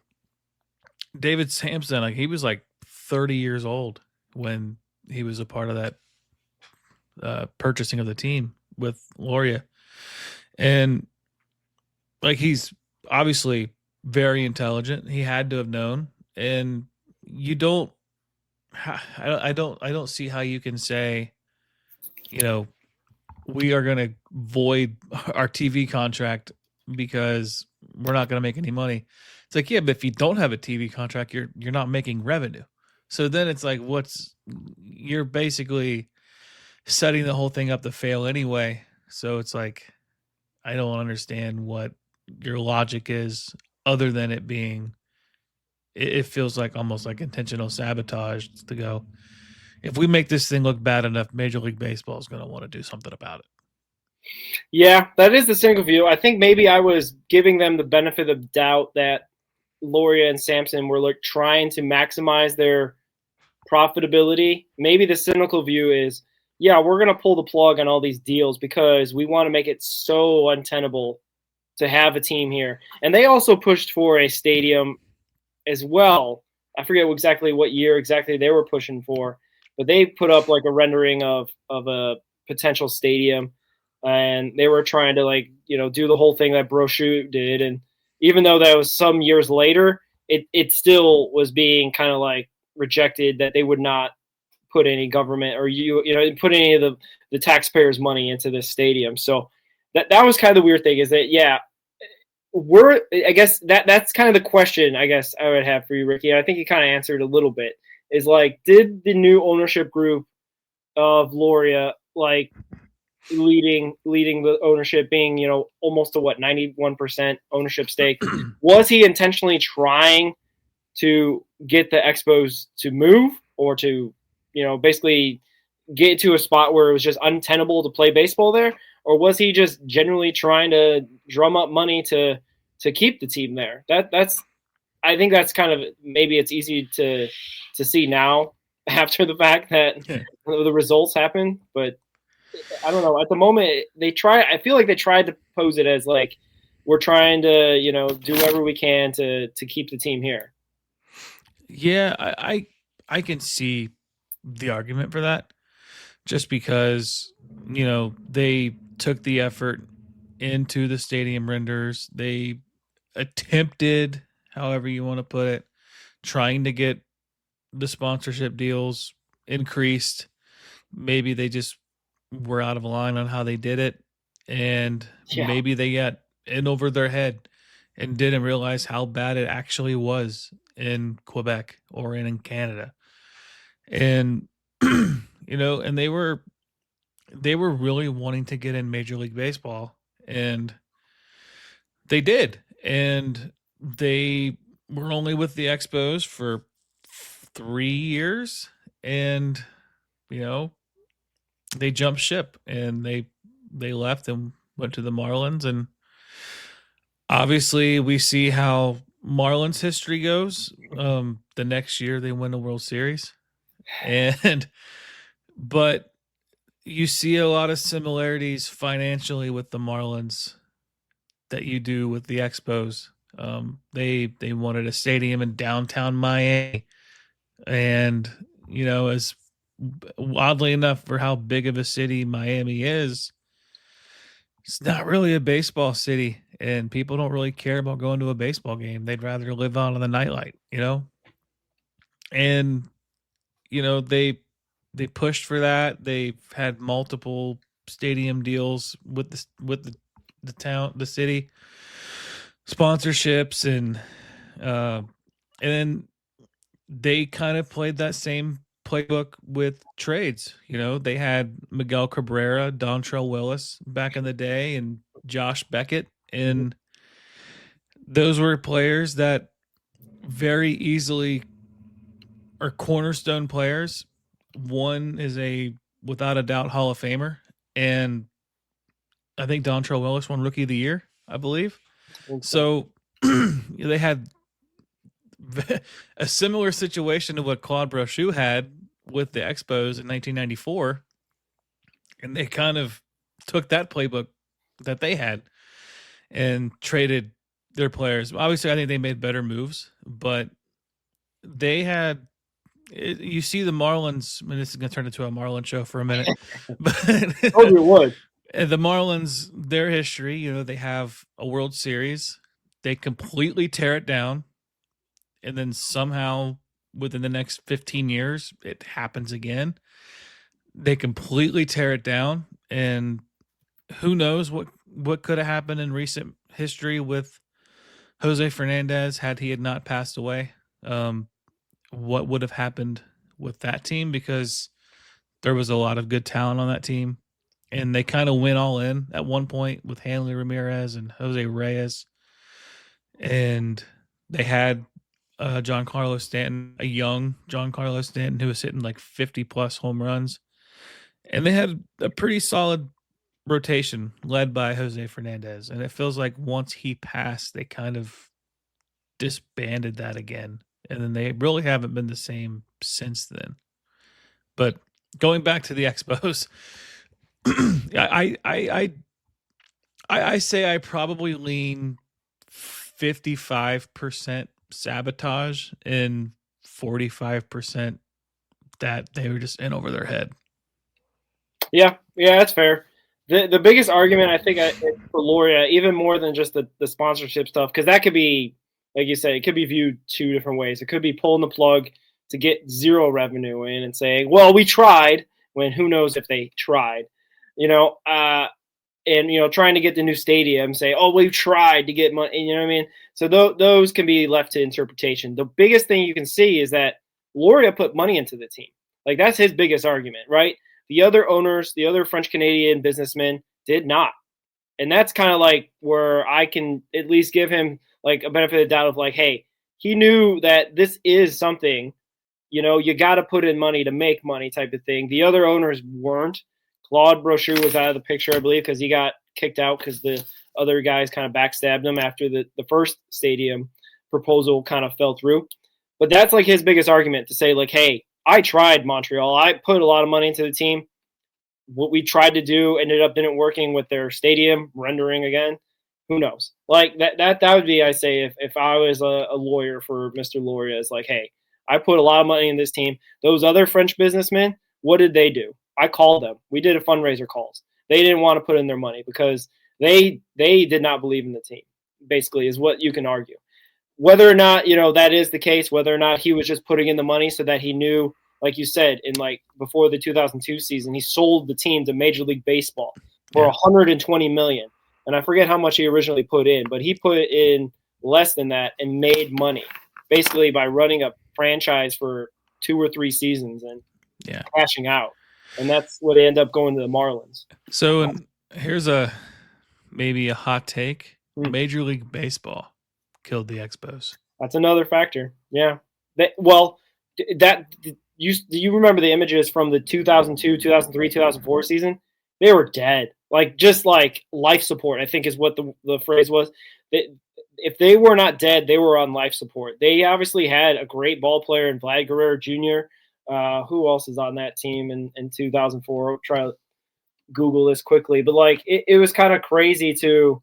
David Sampson, like, he was like 30 years old when he was a part of that purchasing of the team with Loria, and like, he's obviously very intelligent. He had to have known, and I don't see how you can say, we are going to void our TV contract because we're not going to make any money. It's like, yeah, but if you don't have a TV contract, you're not making revenue. So then it's like, you're basically setting the whole thing up to fail anyway. So it's like, I don't understand what your logic is, other than it being, it feels like almost like intentional sabotage to go, if we make this thing look bad enough, Major League Baseball is going to want to do something about it. Yeah, that is the single view. I think maybe I was giving them the benefit of doubt that Loria and Sampson were like trying to maximize their profitability. Maybe the cynical view is, yeah, we're going to pull the plug on all these deals because we want to make it so untenable to have a team here. And they also pushed for a stadium as well. I forget exactly what year exactly they were pushing for, but they put up like a rendering of a potential stadium, and they were trying to do the whole thing that Brochu did. And even though that was some years later, it still was being kind of like rejected, that they would not put any government or put any of the taxpayers' money into this stadium. So that was kind of the weird thing, is that, yeah, I guess that's kind of the question I guess I would have for you, Ricky. And I think you kind of answered a little bit, is like, did the new ownership group of Loria, like leading the ownership, being, almost to 91% ownership stake, was he intentionally trying to get the Expos to move, or to, basically get to a spot where it was just untenable to play baseball there? Or was he just genuinely trying to drum up money to keep the team there? That's I think that's kind of maybe it's easy to see now after the fact that the results happen, but I don't know. At the moment, I feel like they tried to pose it as like we're trying to, do whatever we can to keep the team here. Yeah, I can see the argument for that, just because they took the effort into the stadium renders. They attempted, however you want to put it, trying to get the sponsorship deals increased. Maybe they just were out of line on how they did it, and maybe they got in over their head and didn't realize how bad it actually was in Quebec or in Canada. And and they were really wanting to get in Major League Baseball, and they did. And they were only with the Expos for 3 years, and they jumped ship, and they left and went to the Marlins. And obviously we see how Marlins history goes. The next year they win the World Series, but you see a lot of similarities financially with the Marlins that you do with the Expos. They wanted a stadium in downtown Miami, and as oddly enough, for how big of a city Miami is, it's not really a baseball city, and people don't really care about going to a baseball game. They'd rather live on the nightlight, and they pushed for that. They've had multiple stadium deals with the town, the city, sponsorships, and then they kind of played that same playbook with trades. They had Miguel Cabrera, Dontrell Willis back in the day, and Josh Beckett, and those were players that very easily are cornerstone players. One is without a doubt, Hall of Famer, and I think Dontrell Willis won Rookie of the Year, I believe. So they had a similar situation to what Claude Brochu had with the Expos in 1994, and they kind of took that playbook that they had and traded their players. Obviously, I think they made better moves, but they had. You see the Marlins, and this is going to turn into a Marlin show for a minute, but oh, you would. The Marlins, their history, they have a World Series, they completely tear it down, and then somehow within the next 15 years, it happens again. They completely tear it down, and who knows what could have happened in recent history with Jose Fernandez had he had not passed away. What would have happened with that team, because there was a lot of good talent on that team, and they kind of went all in at one point with Hanley Ramirez and Jose Reyes, and they had Giancarlo Stanton, a young Giancarlo Stanton who was hitting like 50 plus home runs, and they had a pretty solid rotation led by Jose Fernandez. And it feels like once he passed, they kind of disbanded that again. And then they really haven't been the same since then. But going back to the Expos, I say I probably lean 55% sabotage and 45% that they were just in over their head. Yeah, that's fair. The biggest argument I think for Loria, even more than just the sponsorship stuff, because that could be, like you said, it could be viewed two different ways. It could be pulling the plug to get zero revenue in and saying, well, we tried, when who knows if they tried, and, trying to get the new stadium, say, oh, we tried to get money, you know what I mean? So those can be left to interpretation. The biggest thing you can see is that Loria put money into the team. Like, that's his biggest argument, right? The other owners, the other French-Canadian businessmen did not. And that's kind of like where I can at least give him like a benefit of the doubt of like, hey, he knew that this is something, you got to put in money to make money type of thing. The other owners weren't. Claude Brochu was out of the picture, I believe, because he got kicked out because the other guys kind of backstabbed him after the first stadium. proposal kind of fell through. But that's like his biggest argument, to say like, hey, I tried Montreal. I put a lot of money into the team. What we tried to do ended up didn't working with their stadium rendering again. Who knows? Like that would be, I say, if I was a lawyer for Mr. Loria, is like, hey, I put a lot of money in this team. Those other French businessmen, what did they do? I called them. We did a fundraiser calls. They didn't want to put in their money because they did not believe in the team, basically, is what you can argue. Whether or not, that is the case, whether or not he was just putting in the money so that he knew, like you said, in like before the 2002 season, he sold the team to Major League Baseball for $120 million. And I forget how much he originally put in, but he put in less than that and made money basically by running a franchise for 2 or 3 seasons and cashing out. And that's what ended up going to the Marlins. So here's maybe a hot take. Major League Baseball killed the Expos. That's another factor. Yeah. Do you remember the images from the 2002, 2003, 2004 season? They were dead. Like, just like life support, I think is what the phrase was. If they were not dead, they were on life support. They obviously had a great ball player in Vlad Guerrero Jr. Who else is on that team in 2004? I'll try to Google this quickly. But, like, it was kind of crazy to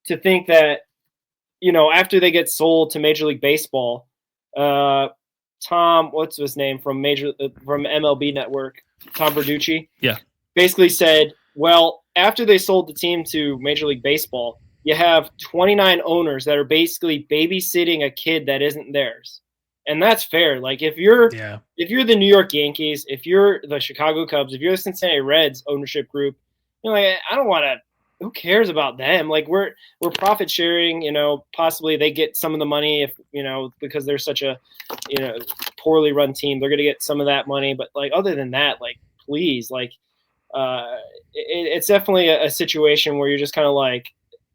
think that, after they get sold to Major League Baseball, Tom, what's his name from MLB Network, Tom Verducci, basically said, well, after they sold the team to Major League Baseball, you have 29 owners that are basically babysitting a kid that isn't theirs. And that's fair. Like, if you're the New York Yankees, if you're the Chicago Cubs, if you're the Cincinnati Reds ownership group, like, I don't want to. Who cares about them? Like, we're profit sharing. Possibly they get some of the money if because they're such a poorly run team, they're going to get some of that money. But like, other than that, like, please, like, it's definitely a situation where you're just kind of like,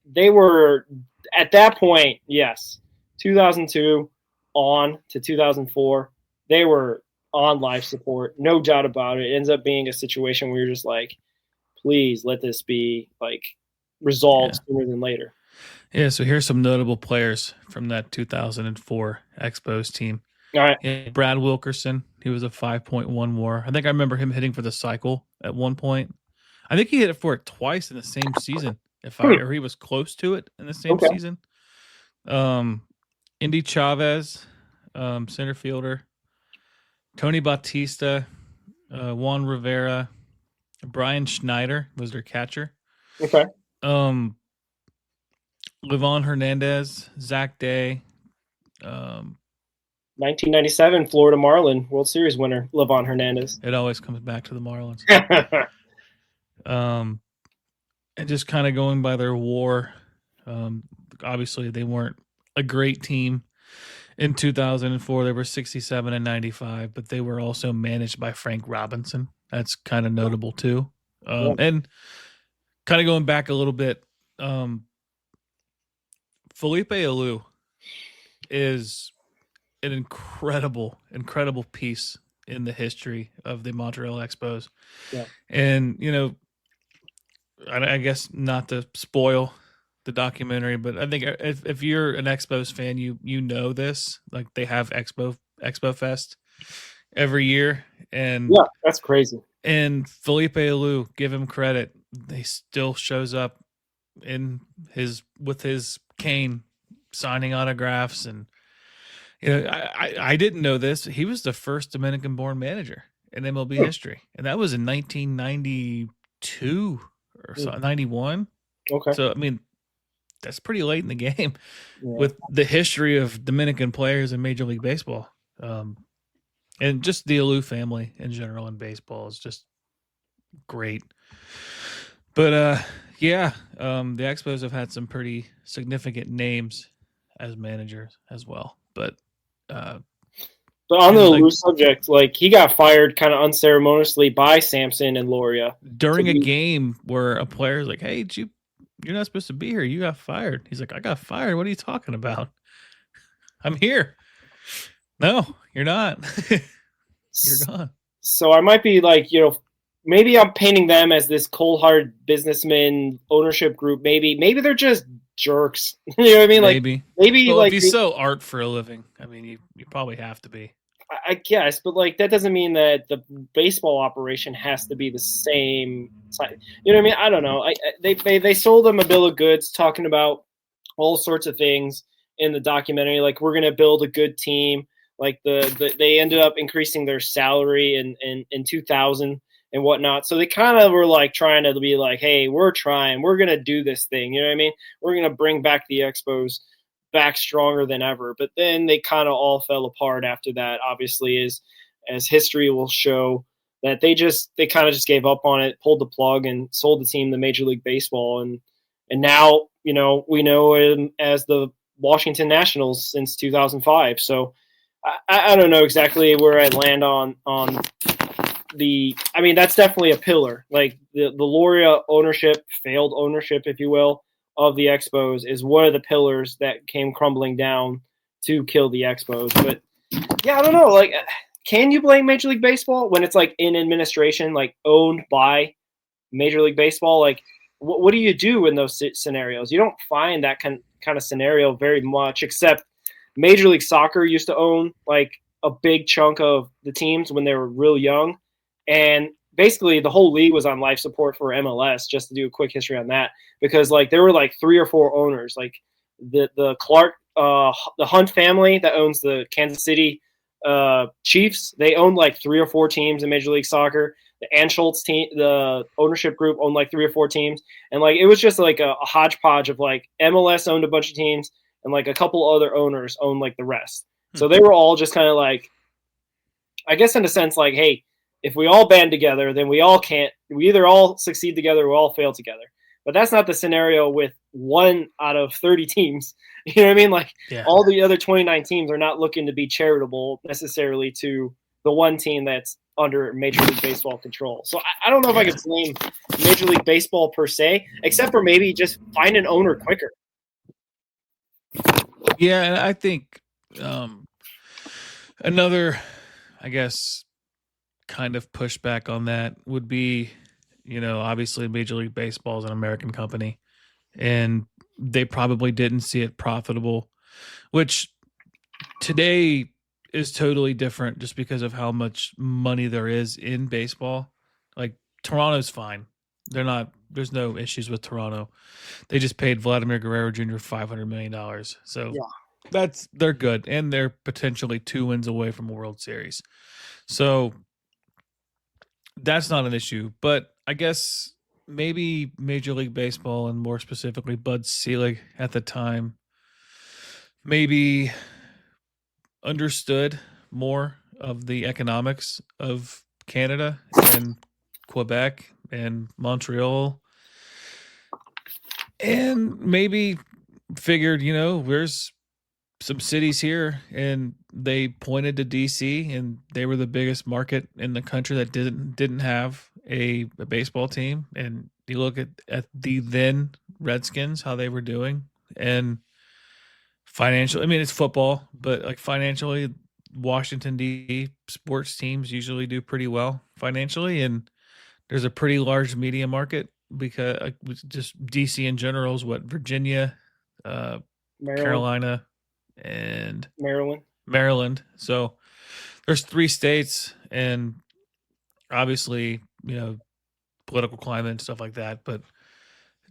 they were at that point, 2002 on to 2004, they were on life support, no doubt about it. It ends up being a situation where you're just like, please let this be like resolved sooner than later. Yeah, so here's some notable players from that 2004 Expos team. All right. Brad Wilkerson, he was a 5.1 WAR. I think I remember him hitting for the cycle at one point. I think he hit it for it twice in the same season, or he was close to it in the same season. Indy Chavez, center fielder. Tony Bautista, Juan Rivera, Brian Schneider was their catcher. Okay. Livan Hernandez, Zach Day. 1997 Florida Marlin World Series winner, Livan Hernandez. It always comes back to the Marlins. And just kind of going by their WAR. Obviously, they weren't a great team in 2004. They were 67 and 95, but they were also managed by Frank Robinson. That's kind of notable too. And kind of going back a little bit, Felipe Alou is an incredible piece in the history of the Montreal Expos. Yeah. And, I guess not to spoil the documentary, but I think if you're an Expos fan, you know this. Like, they have Expo Fest every year, and that's crazy. And Felipe Alou, give him credit, he still shows up with his cane, signing autographs, and I didn't know this. He was the first Dominican-born manager in MLB history, and that was in 1992 or 91. Okay. So, I mean, that's pretty late in the game with the history of Dominican players in Major League Baseball. And just the Alou family in general in baseball is just great. But, the Expos have had some pretty significant names as managers as well. But on the Alou subject, like, he got fired kind of unceremoniously by Sampson and Loria during a game where a player's like, "Hey, you're not supposed to be here. You got fired." He's like, "I got fired. What are you talking about? I'm here." "No, you're not." "You're gone." So I might be like, maybe I'm painting them as this cold-hearted businessman ownership group. Maybe they're just jerks. You know what I mean? Maybe well, like if you sell art for a living, I mean, you probably have to be. I guess, but like that doesn't mean that the baseball operation has to be the same size. You know what I mean? I don't know. They sold them a bill of goods talking about all sorts of things in the documentary. Like, we're going to build a good team. Like they ended up increasing their salary in 2000 and whatnot. So they kind of were like trying to be like, hey, we're going to do this thing. You know what I mean? We're going to bring back the Expos back stronger than ever. But then they kind of all fell apart after that, obviously, as history will show, that they kind of just gave up on it, pulled the plug, and sold the team to Major League Baseball. And now, we know it as the Washington Nationals since 2005. So I don't know exactly where I'd land on I mean, that's definitely a pillar. Like the Loria ownership, failed ownership, if you will, of the Expos is one of the pillars that came crumbling down to kill the Expos. But yeah, I don't know. Like, can you blame Major League Baseball when it's like in administration, like owned by Major League Baseball? Like, what do you do in those scenarios? You don't find that kind of scenario very much, except Major League Soccer used to own like a big chunk of the teams when they were real young. And basically the whole league was on life support for MLS, just to do a quick history on that, because like there were like 3 or 4 owners, like the Clark, the Hunt family that owns the Kansas City Chiefs. They owned like 3 or 4 teams in Major League Soccer. The Anschultz team, the ownership group, owned like 3 or 4 teams. And like, it was just like a hodgepodge of like MLS owned a bunch of teams and like a couple other owners owned like the rest. So they were all just kind of like, I guess in a sense, like, hey, if we all band together, then we either all succeed together or we all fail together. But that's not the scenario with 1 out of 30 teams. You know what I mean? Like, all the other 29 teams are not looking to be charitable necessarily to the one team that's under Major League Baseball control. So I don't know if I could blame Major League Baseball per se, except for maybe just find an owner quicker. Yeah, and I think another, I guess, kind of pushback on that would be, obviously Major League Baseball is an American company, and they probably didn't see it profitable, which today is totally different just because of how much money there is in baseball. Like, Toronto's fine. There's no issues with Toronto. They just paid Vladimir Guerrero Jr. $500 million. So they're good. And they're potentially 2 wins away from a World Series. So that's not an issue. But I guess maybe Major League Baseball, and more specifically Bud Selig at the time, maybe understood more of the economics of Canada and Quebec and Montreal, and maybe figured, there's some cities here, and they pointed to DC, and they were the biggest market in the country that didn't have a baseball team. And you look at the then Redskins, how they were doing, and financially, I mean, it's football, but like financially, Washington D.C. sports teams usually do pretty well financially, and there's a pretty large media market because just DC in general is what Virginia, Carolina, and Maryland. So there's 3 states, and obviously, political climate and stuff like that, but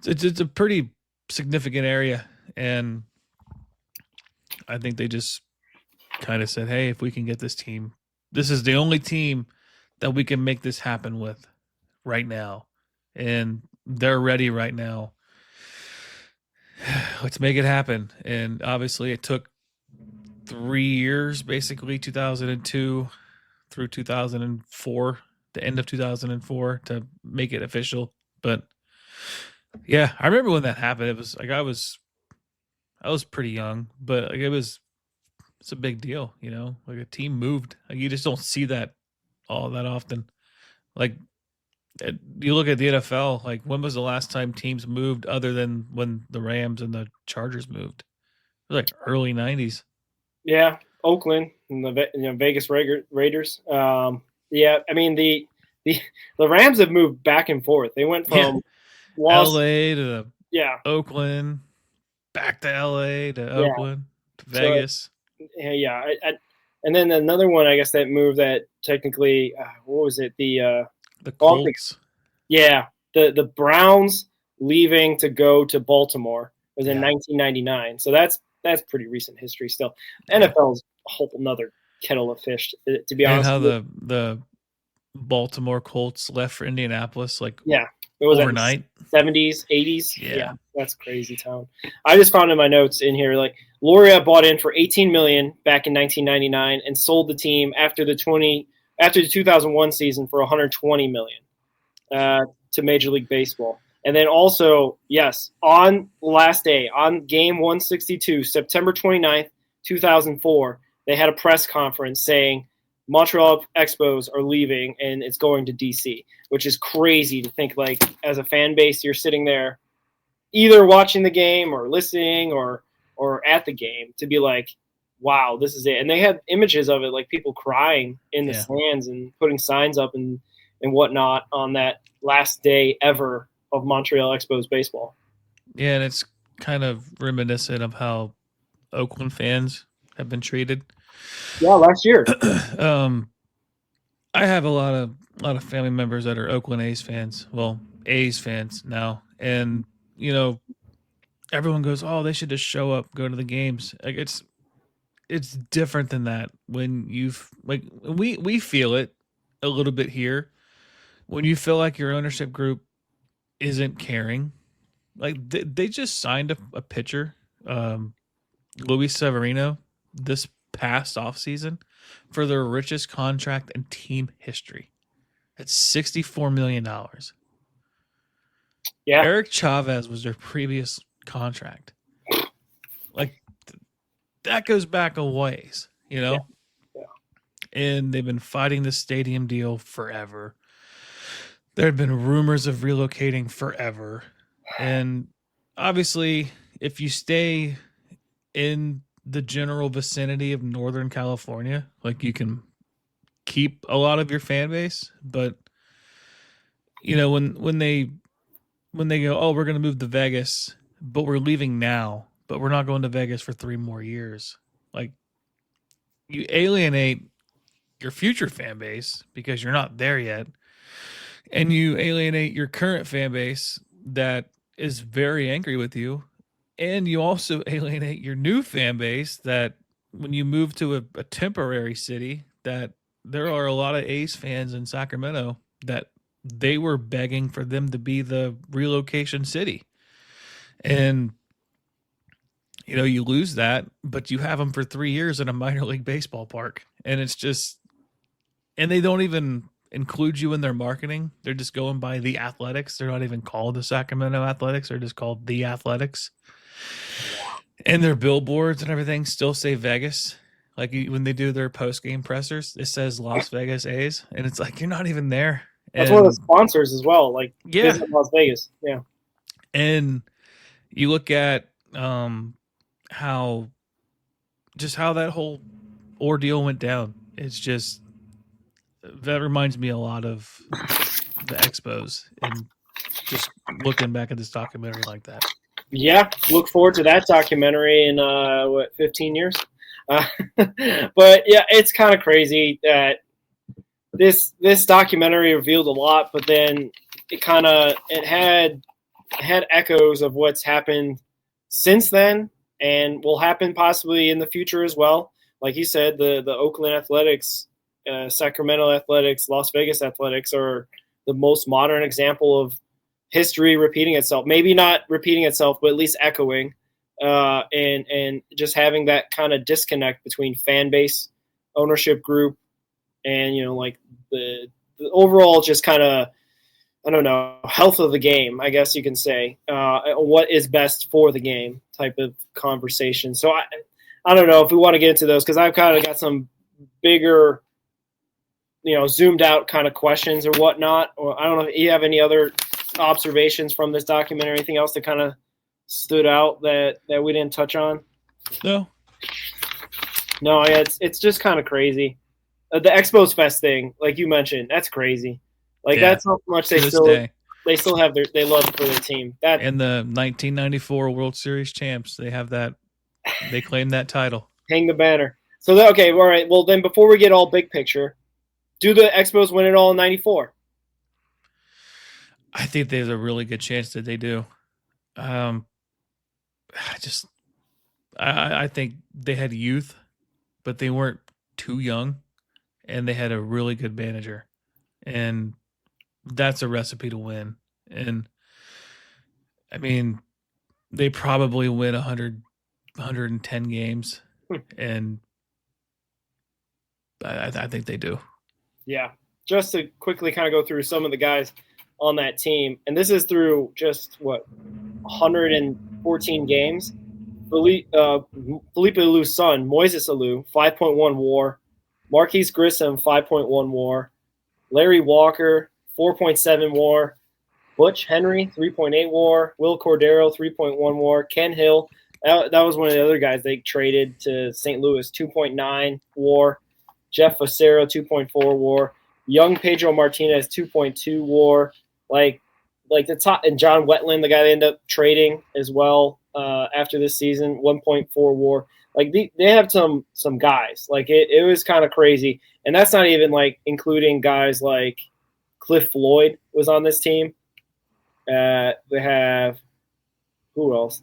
it's a pretty significant area. And I think they just kind of said, hey, if we can get this team, this is the only team that we can make this happen with right now. And they're ready right now. Let's make it happen. And obviously it took 3 years, basically 2002 through 2004, the end of 2004, to make it official. But yeah, I remember when that happened. It was like I was pretty young, but like it's a big deal, like a team moved. Like, you just don't see that all that often. Like, you look at the NFL, like, when was the last time teams moved other than when the Rams and the Chargers moved? It was like early 90s. Yeah, Oakland and the Vegas Raiders. Yeah, I mean the Rams have moved back and forth. They went from LA to Oakland. back to LA, to Yeah. Oakland, to Vegas. Yeah. And then another one, I guess, that moved that technically, what was it? The Colts. Yeah, the Browns leaving to go to Baltimore was in Yeah. 1999. So that's pretty recent history still. NFL's a whole another kettle of fish, to be honest. And how the Baltimore Colts left for Indianapolis like it was overnight. 70s, 80s. Yeah, that's crazy town. I just found in my notes in here like Loria bought in for $18 million back in 1999 and sold the team after the 2001 season for $120 million to Major League Baseball. And then also, yes, on last day, on game 162, September 29th, 2004, they had a press conference saying Montreal Expos are leaving and it's going to DC, which is crazy to think, like, as a fan base, you're sitting there either watching the game or listening or at the game to be like, wow, this is it. And they had images of it, like people crying in the stands and putting signs up and whatnot on that last day ever of Montreal Expos baseball. Yeah, and it's kind of reminiscent of how Oakland fans have been treated. Yeah, last year. I have a lot of family members that are Oakland A's fans. Well, A's fans now, and everyone goes, "Oh, they should just show up, go to the games." Like it's different than that. When we feel it a little bit here. When you feel like your ownership group isn't caring, like they just signed a pitcher, Luis Severino, this past offseason for their richest contract in team history. It's $64 million. Yeah. Eric Chavez was their previous contract. Like that goes back a ways, Yeah. And they've been fighting the stadium deal forever. There had been rumors of relocating forever. And obviously, if you stay in the general vicinity of Northern California, like you can keep a lot of your fan base. But, when they go, oh, we're going to move to Vegas, but we're leaving now, but we're not going to Vegas for 3 more years. Like, you alienate your future fan base because you're not there yet. And you alienate your current fan base that is very angry with you. And you also alienate your new fan base that when you move to a temporary city, that there are a lot of A's fans in Sacramento that they were begging for them to be the relocation city. And, you lose that, but you have them for 3 years in a minor league baseball park. And it's just, and they don't even include you in their marketing. They're just going by the Athletics. They're not even called the Sacramento Athletics. They're just called the Athletics. And their billboards and everything still say Vegas. Like when they do their post-game pressers, it says Las Vegas A's. And it's like, you're not even there. That's one of the sponsors as well. Like, yeah, Visit Las Vegas. Yeah. And you look at how that whole ordeal went down. It's just, that reminds me a lot of the Expos and just looking back at this documentary like that. Yeah, look forward to that documentary in 15 years. But yeah, it's kind of crazy that this documentary revealed a lot, but then it had echoes of what's happened since then and will happen possibly in the future as well. Like you said, the Oakland Athletics, Sacramento Athletics, Las Vegas Athletics are the most modern example of history repeating itself. Maybe not repeating itself, but at least echoing, and just having that kind of disconnect between fan base, ownership group, and like the overall just kind of, I don't know, health of the game, I guess you can say, what is best for the game type of conversation. So I don't know if we want to get into those because I've kind of got some bigger, zoomed out kind of questions or whatnot. Or I don't know if you have any other observations from this documentary, anything else that kind of stood out that we didn't touch on? No, yeah, it's just kind of crazy. The Expos Fest thing, like you mentioned, that's crazy. Like that's how much they still they still have they love for their team. And the 1994 World Series champs, they have that. They claim that title. Hang the banner. So okay, all right. Well, then before we get all big picture, do the Expos win it all in '94? I think there's a really good chance that they do. I think they had youth, but they weren't too young, and they had a really good manager, and that's a recipe to win. And I mean, they probably win 110 games, and I think they do. Yeah. Just to quickly kind of go through some of the guys on that team, and this is through just 114 games. Felipe Alou's son, Moises Alou, 5.1 WAR. Marquise Grissom, 5.1 WAR. Larry Walker, 4.7 WAR. Butch Henry, 3.8 WAR. Will Cordero, 3.1 WAR. Ken Hill, that was one of the other guys they traded to St. Louis, 2.9 WAR. Jeff Facero, 2.4 WAR. Young Pedro Martinez, 2.2 WAR. Like the top, and John Wetland, the guy they ended up trading as well after this season, 1.4 WAR. Like they have some guys. Like it was kind of crazy, and that's not even like including guys like Cliff Floyd was on this team. They have who else?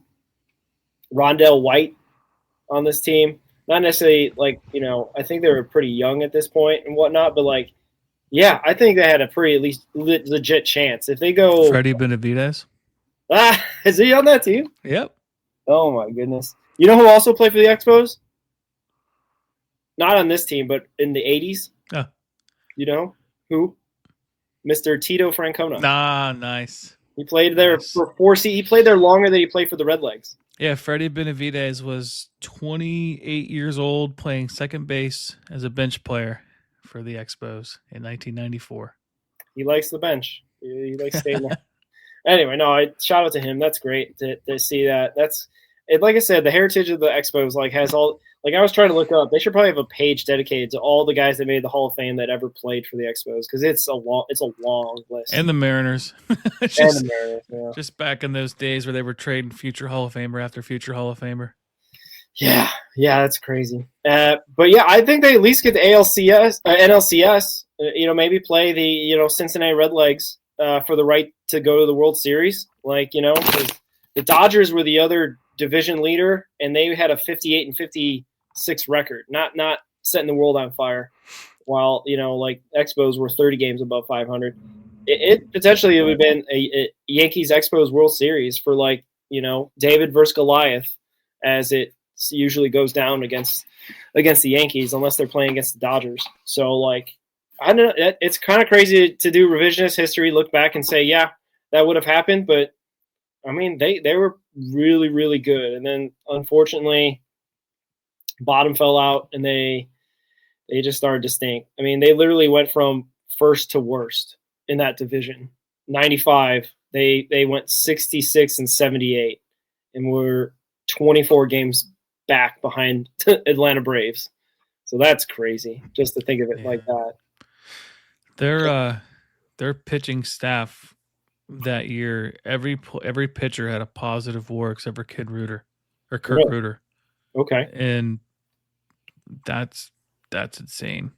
Rondell White on this team. Not necessarily like, I think they were pretty young at this point and whatnot, but like, yeah, I think they had a pretty at least legit chance. If they go Freddie Benavidez. Is he on that team? Yep. Oh my goodness. You know who also played for the Expos? Not on this team, but in the 80s. Oh. You know who? Mr. Tito Francona. Ah, nice. He played there for 4 seasons. He played there longer than he played for the Redlegs. Yeah, Freddie Benavidez was 28 years old, playing second base as a bench player for the Expos in 1994. He likes the bench. He likes staying there. Anyway, shout out to him. That's great to see that. That's it. Like I said, the heritage of the Expos has all. Like I was trying to look up, they should probably have a page dedicated to all the guys that made the Hall of Fame that ever played for the Expos because it's a long list. And the Mariners. Just back in those days where they were trading future Hall of Famer after future Hall of Famer. Yeah, that's crazy. But yeah, I think they at least get the NLCS. Maybe play the Cincinnati Redlegs for the right to go to the World Series. Like 'cause the Dodgers were the other division leader, and they had a 58-56 record, not setting the world on fire. While like Expos were 30 games above 500. It potentially would have been a Yankees Expos World Series for David versus Goliath, as it usually goes down against the Yankees unless they're playing against the Dodgers. So I don't know, it's kind of crazy to do revisionist history, look back and say, yeah, that would have happened, but I mean they were really, really good, and then unfortunately bottom fell out and they just started to stink. I mean, they literally went from first to worst in that division. 95, they went 66-78 and were 24 games back behind Atlanta Braves. So that's crazy just to think of it like that. Their pitching staff that year, every pitcher had a positive WAR except for Kirk Ruder. Okay. And that's insane.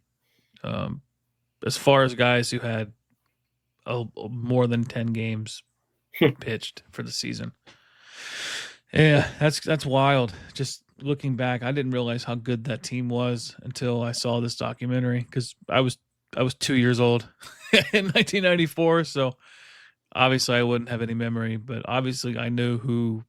As far as guys who had more than 10 games pitched for the season. Yeah, that's wild. Just looking back, I didn't realize how good that team was until I saw this documentary, because I was 2 years old in 1994, so obviously I wouldn't have any memory, but obviously I know who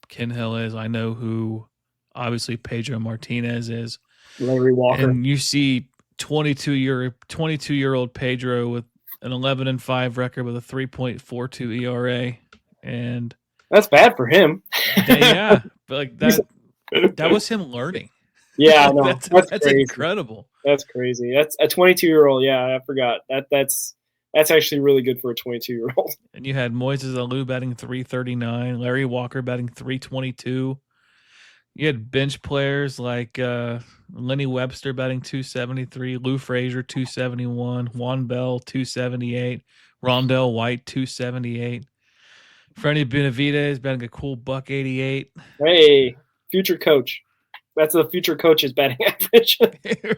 Ken Hill is. I know who obviously Pedro Martinez is. Larry Walker. And you see 22-year-old Pedro with an 11-5 record with a 3.42 ERA, and that's bad for him. Yeah, but that was him learning. Yeah, no, that's incredible. That's crazy. That's a 22-year-old. Yeah, I forgot that's actually really good for a 22-year-old. And you had Moises Alou batting 339, Larry Walker batting 322. You had bench players like Lenny Webster batting 273, Lou Frazier 271, Juan Bell 278, Rondell White, 278. Freddie Benavidez batting a cool $188. Hey, future coach. That's a future coach's batting average.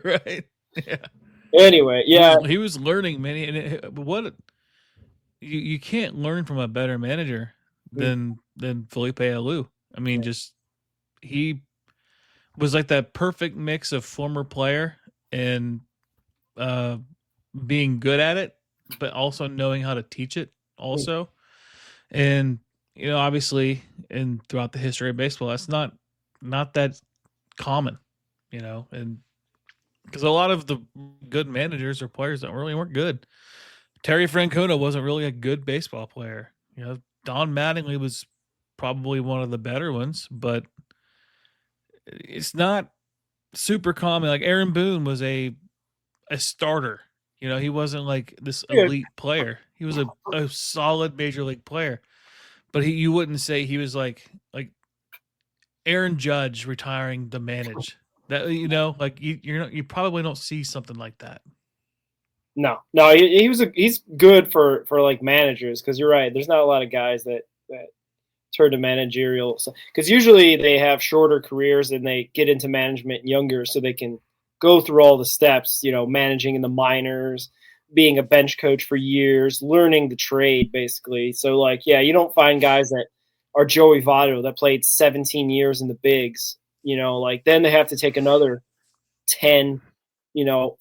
Right. Yeah. Anyway, yeah. He was learning many. And what you can't learn from a better manager than Felipe Alou. I mean, just he was like that perfect mix of former player and being good at it, but also knowing how to teach it also. And obviously, and throughout the history of baseball, that's not that common, and because a lot of the good managers or players that really weren't good. Terry Francona wasn't really a good baseball player. Don Mattingly was probably one of the better ones, but it's not super common. Like Aaron Boone was a starter. He wasn't like this elite player. He was a solid major league player, but you wouldn't say he was like Aaron Judge retiring to manage. That like you probably don't see something like that. No, he's good for like managers, because you're right. There's not a lot of guys that turn to managerial, because usually they have shorter careers and they get into management younger, so they can go through all the steps. Managing in the minors, being a bench coach for years, learning the trade basically. So you don't find guys that are Joey Votto that played 17 years in the bigs. Then they have to take another 10.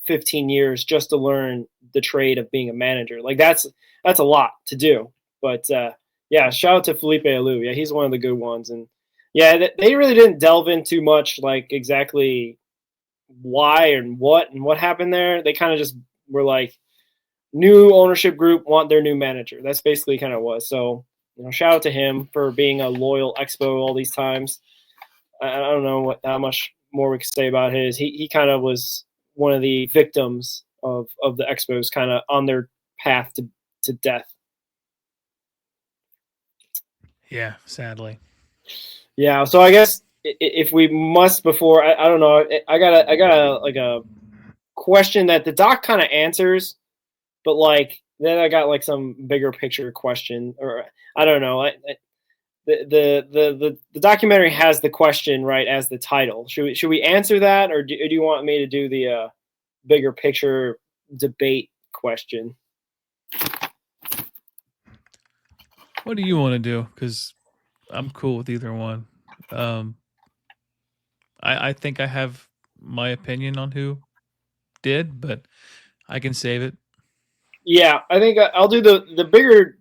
15 years just to learn the trade of being a manager. That's a lot to do. But shout out to Felipe Alou. Yeah, he's one of the good ones. And they really didn't delve into much exactly why and what happened there. They kind of just were like, new ownership group want their new manager. That's basically kind of was. So shout out to him for being a loyal Expo all these times. I don't know how much more we could say about his. He kind of was one of the victims of the Expos, kind of on their path to death. Yeah, sadly. Yeah, so I guess if we must, before I don't know, I got a question that the doc kind of answers, but then I got some bigger picture question, or I don't know. The documentary has the question right as the title. Should we answer that, or do you want me to do the bigger picture debate question? What do you want to do? Because I'm cool with either one. I think I have my opinion on who did, but I can save it. Yeah, I think I'll do the bigger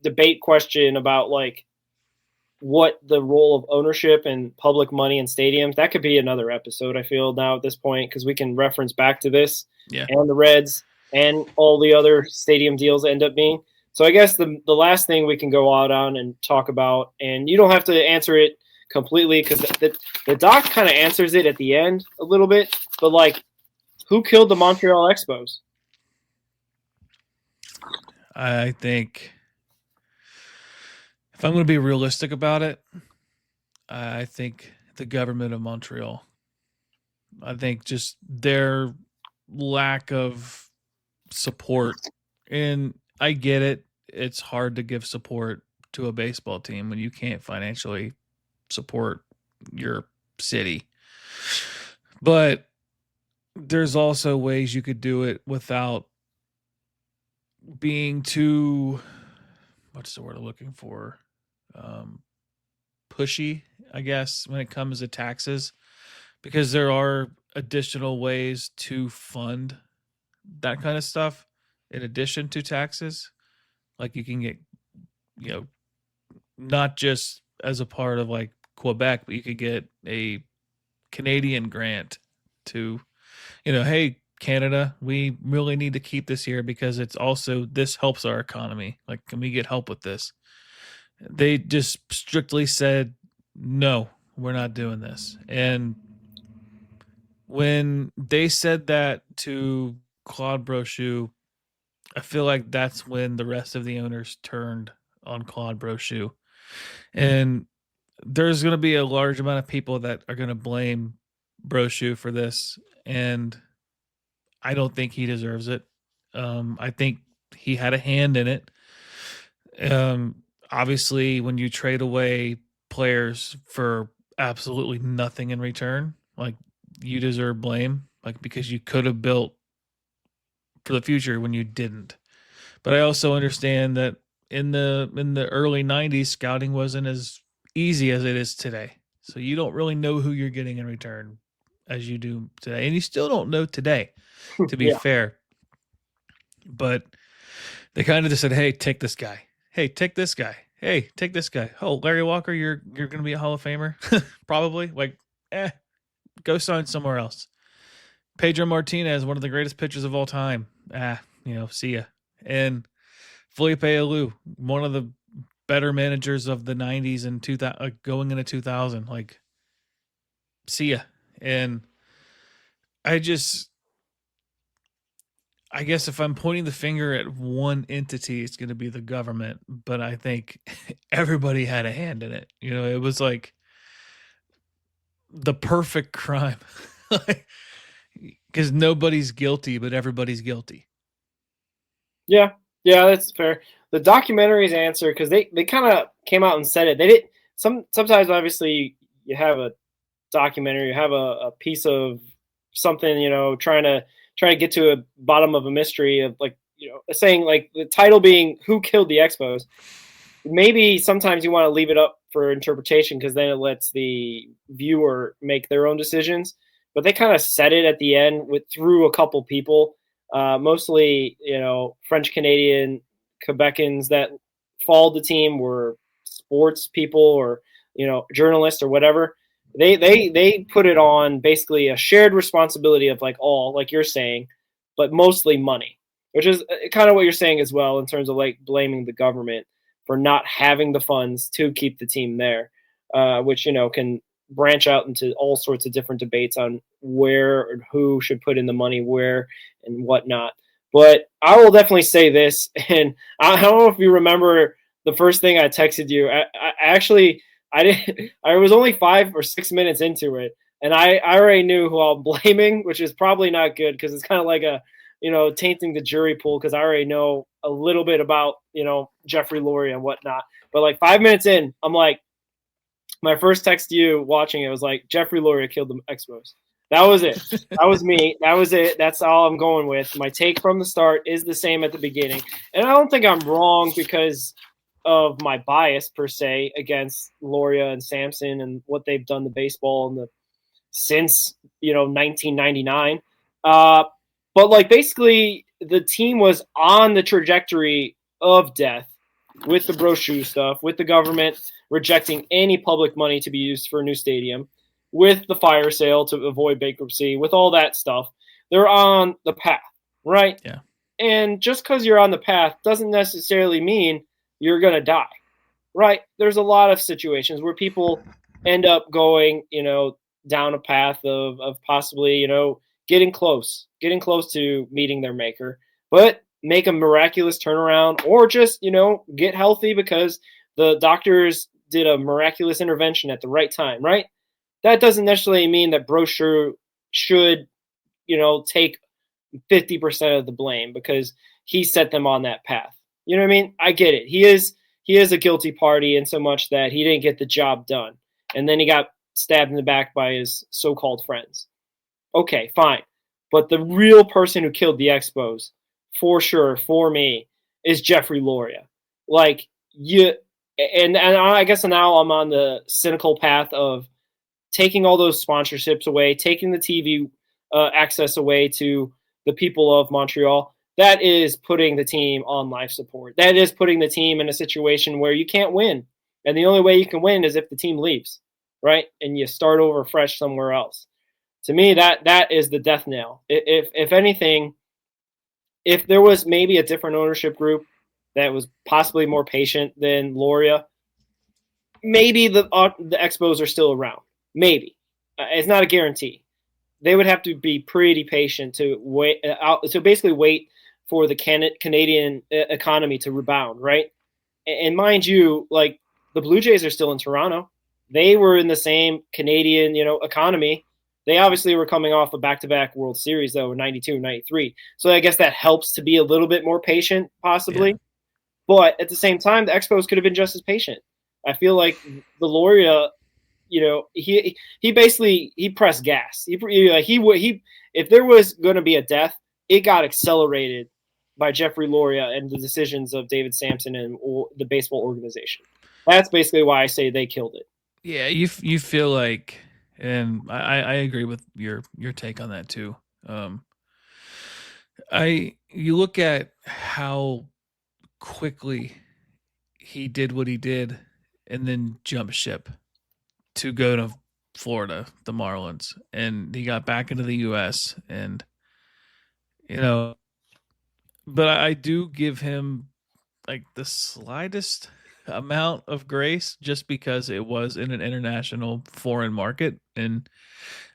debate question about what the role of ownership and public money in stadiums. That could be another episode, I feel, now at this point, because we can reference back to this and the Reds and all the other stadium deals end up being. So I guess the last thing we can go out on and talk about, and you don't have to answer it completely, because the doc kind of answers it at the end a little bit, but who killed the Montreal Expos? I think, if I'm going to be realistic about it, I think the government of Montreal. I think just their lack of support. And I get it. It's hard to give support to a baseball team when you can't financially support your city. But there's also ways you could do it without being too, what's the word I'm looking for? Pushy, I guess, when it comes to taxes, because there are additional ways to fund that kind of stuff in addition to taxes. You can get, not just as a part of Quebec, but you could get a Canadian grant to, hey, Canada, we really need to keep this here because it's also, this helps our economy. Can we get help with this? They just strictly said, no, we're not doing this. And when they said that to Claude Brochu, I feel like that's when the rest of the owners turned on Claude Brochu. And there's going to be a large amount of people that are going to blame Brochu for this. And I don't think he deserves it. I think he had a hand in it. Obviously, when you trade away players for absolutely nothing in return, like, you deserve blame, like, because you could have built for the future when you didn't. But I also understand that in the early 90s, scouting wasn't as easy as it is today. So you don't really know who you're getting in return as you do today. And you still don't know today, to be Yeah. fair. But they kind of just said, hey, take this guy. Hey, take this guy. Hey, take this guy. Oh, Larry Walker, you're going to be a Hall of Famer? Probably. Like, go sign somewhere else. Pedro Martinez, one of the greatest pitchers of all time. See ya. And Felipe Alou, one of the better managers of the 90s and 2000, going into 2000. Like, see ya. And I guess if I'm pointing the finger at one entity, it's going to be the government. But I think everybody had a hand in it. It was like the perfect crime. Because nobody's guilty, but everybody's guilty. Yeah, that's fair. The documentary's answer, because they kind of came out and said it. They did sometimes. Obviously, you have a documentary, you have a piece of something, trying to get to a bottom of a mystery of, like, saying, like, the title being "Who Killed the Expos." Maybe sometimes you want to leave it up for interpretation, because then it lets the viewer make their own decisions. But they kind of said it at the end through a couple people, mostly French Canadian Quebecans that followed the team, were sports people or journalists or whatever. They put it on basically a shared responsibility of, like you're saying, but mostly money, which is kind of what you're saying as well, in terms of, like, blaming the government for not having the funds to keep the team there, which can branch out into all sorts of different debates on where or who should put in the money where and whatnot. But I will definitely say this, and I don't know if you remember the first thing I texted you. I didn't. I was only 5 or 6 minutes into it, and I already knew who I'm blaming, which is probably not good, because it's kind of like tainting the jury pool, because I already know a little bit about Jeffrey Lurie and whatnot. But, like, 5 minutes in, I'm like, my first text to you watching it was like, Jeffrey Lurie killed the Expos. That was it. That was me. That was it. That's all I'm going with. My take from the start is the same at the beginning. And I don't think I'm wrong because of my bias, per se, against Loria and Sampson and what they've done to baseball since 1999. But, like, basically the team was on the trajectory of death with the brochure stuff, with the government rejecting any public money to be used for a new stadium, with the fire sale to avoid bankruptcy, with all that stuff. They're on the path, right? Yeah. And just because you're on the path doesn't necessarily mean you're going to die, right? There's a lot of situations where people end up going, down a path of possibly, getting close to meeting their maker, but make a miraculous turnaround, or just, get healthy because the doctors did a miraculous intervention at the right time, right? That doesn't necessarily mean that Brochure should, take 50% of the blame because he set them on that path. You know what I mean? I get it. He is a guilty party in so much that he didn't get the job done. And then he got stabbed in the back by his so-called friends. Okay, fine. But the real person who killed the Expos, for sure, for me, is Jeffrey Loria. Like, and I guess now I'm on the cynical path of taking all those sponsorships away, taking the TV access away to the people of Montreal. That is putting the team on life support. That is putting the team in a situation where you can't win. And the only way you can win is if the team leaves, right? And you start over fresh somewhere else. To me, that is the death knell. If anything, if there was maybe a different ownership group that was possibly more patient than Loria, maybe the Expos are still around. Maybe. It's not a guarantee. They would have to be pretty patient to wait. So basically wait for the Canadian economy to rebound, right? And mind you, like, the Blue Jays are still in Toronto. They were in the same Canadian, economy They obviously were coming off a back-to-back World Series, though, in 92 and 93. So I guess that helps to be a little bit more patient, possibly. Yeah. But at the same time, the Expos could have been just as patient. I feel like the Loria, he basically pressed gas. He if there was going to be a death, it got accelerated by Jeffrey Loria and the decisions of David Sampson and the baseball organization. That's basically why I say they killed it. Yeah, you feel like, and I agree with your take on that too. You look at how quickly he did what he did, and then jump ship to go to Florida, the Marlins, and he got back into the U.S. and but I do give him like the slightest amount of grace just because it was in an international foreign market, and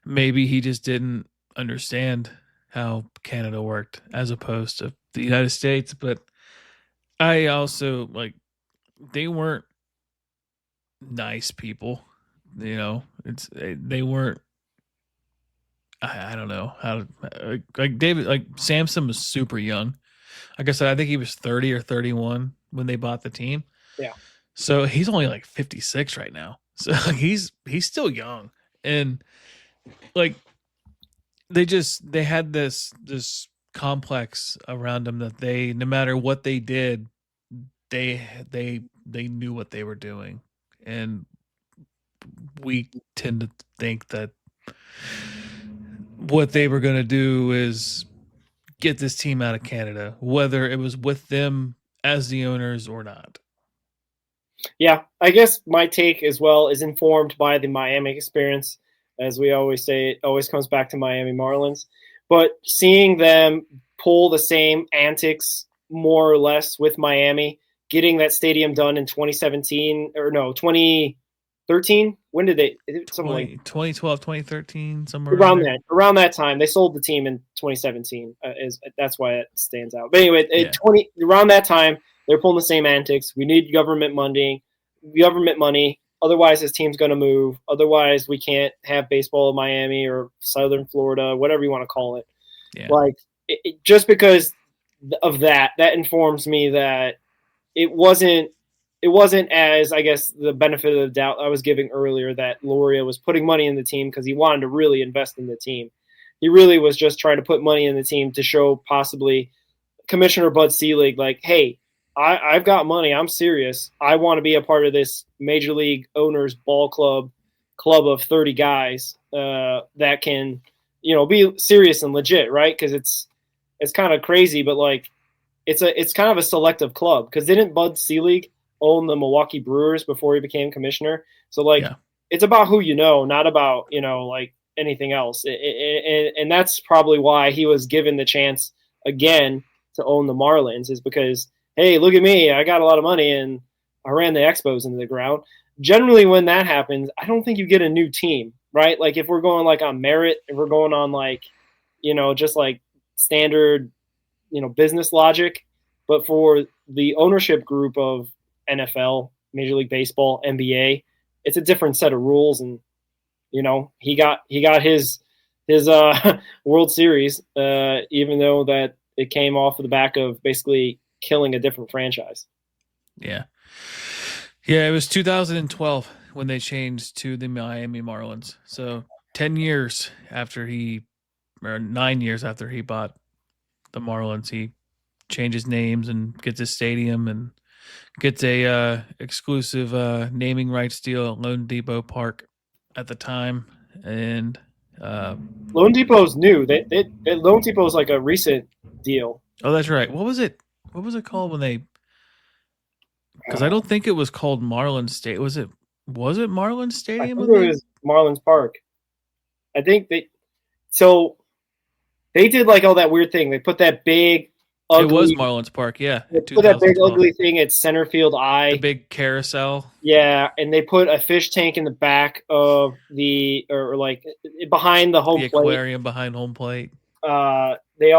maybe he just didn't understand how Canada worked as opposed to the United States. But I also they weren't nice people, they weren't. I don't know how David Samson was super young. Like I said, I think he was 30 or 31 when they bought the team. Yeah. So he's only 56 right now. So he's still young. And they had this complex around them that no matter what they did, they knew what they were doing. And we tend to think that what they were going to do is get this team out of Canada, whether it was with them as the owners or not. Yeah, I guess my take as well is informed by the Miami experience. As we always say, it always comes back to Miami Marlins. But seeing them pull the same antics more or less with Miami, getting that stadium done in 2017 or no, 2013. When did they? 2012, 2013, somewhere around that time. They sold the team in 2017. That's why it stands out. But anyway, around that time, they're pulling the same antics. We need government money. Otherwise, this team's going to move. Otherwise, we can't have baseball in Miami or Southern Florida, whatever you want to call it. Yeah. Just because of that informs me that it wasn't as, I guess, the benefit of the doubt I was giving earlier that Loria was putting money in the team because he wanted to really invest in the team. He really was just trying to put money in the team to show possibly Commissioner Bud Selig, hey, I've got money. I'm serious. I want to be a part of this major league owners ball club of 30 guys that can, be serious and legit, right? Because it's kind of crazy, but it's kind of a selective club. Because didn't Bud Selig own the Milwaukee Brewers before he became commissioner? So It's about who you know, not about anything else. And that's probably why he was given the chance again to own the Marlins, is because, hey, look at me, I got a lot of money and I ran the Expos into the ground. Generally, when that happens, I don't think you get a new team, right? If we're going on merit, if we're going on just standard, business logic. But for the ownership group of NFL, Major League Baseball, NBA, it's a different set of rules. And, he got his World Series, even though that it came off of the back of basically killing a different franchise. Yeah. Yeah, it was 2012 when they changed to the Miami Marlins. So 9 years after he bought the Marlins, he changes names and gets a stadium and gets a exclusive naming rights deal at Lone Depot Park at the time. And Lone Depot's new. Lone Depot's a recent deal. Oh, that's right. What was it called when they? Because I don't think it was called Marlins Stadium. Was it Marlins Stadium? I think it was Marlins Park. I think they did all that weird thing. They put that big ugly. It was Marlins Park, yeah. They put that big ugly thing at center field eye. The big carousel. Yeah, and they put a fish tank in the back of behind the home plate. The aquarium behind home plate. They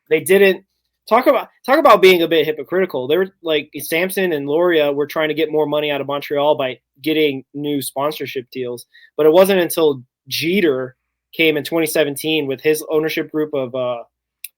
didn't talk about being a bit hypocritical. They were Sampson and Loria were trying to get more money out of Montreal by getting new sponsorship deals, but it wasn't until Jeter came in 2017 with his ownership group of I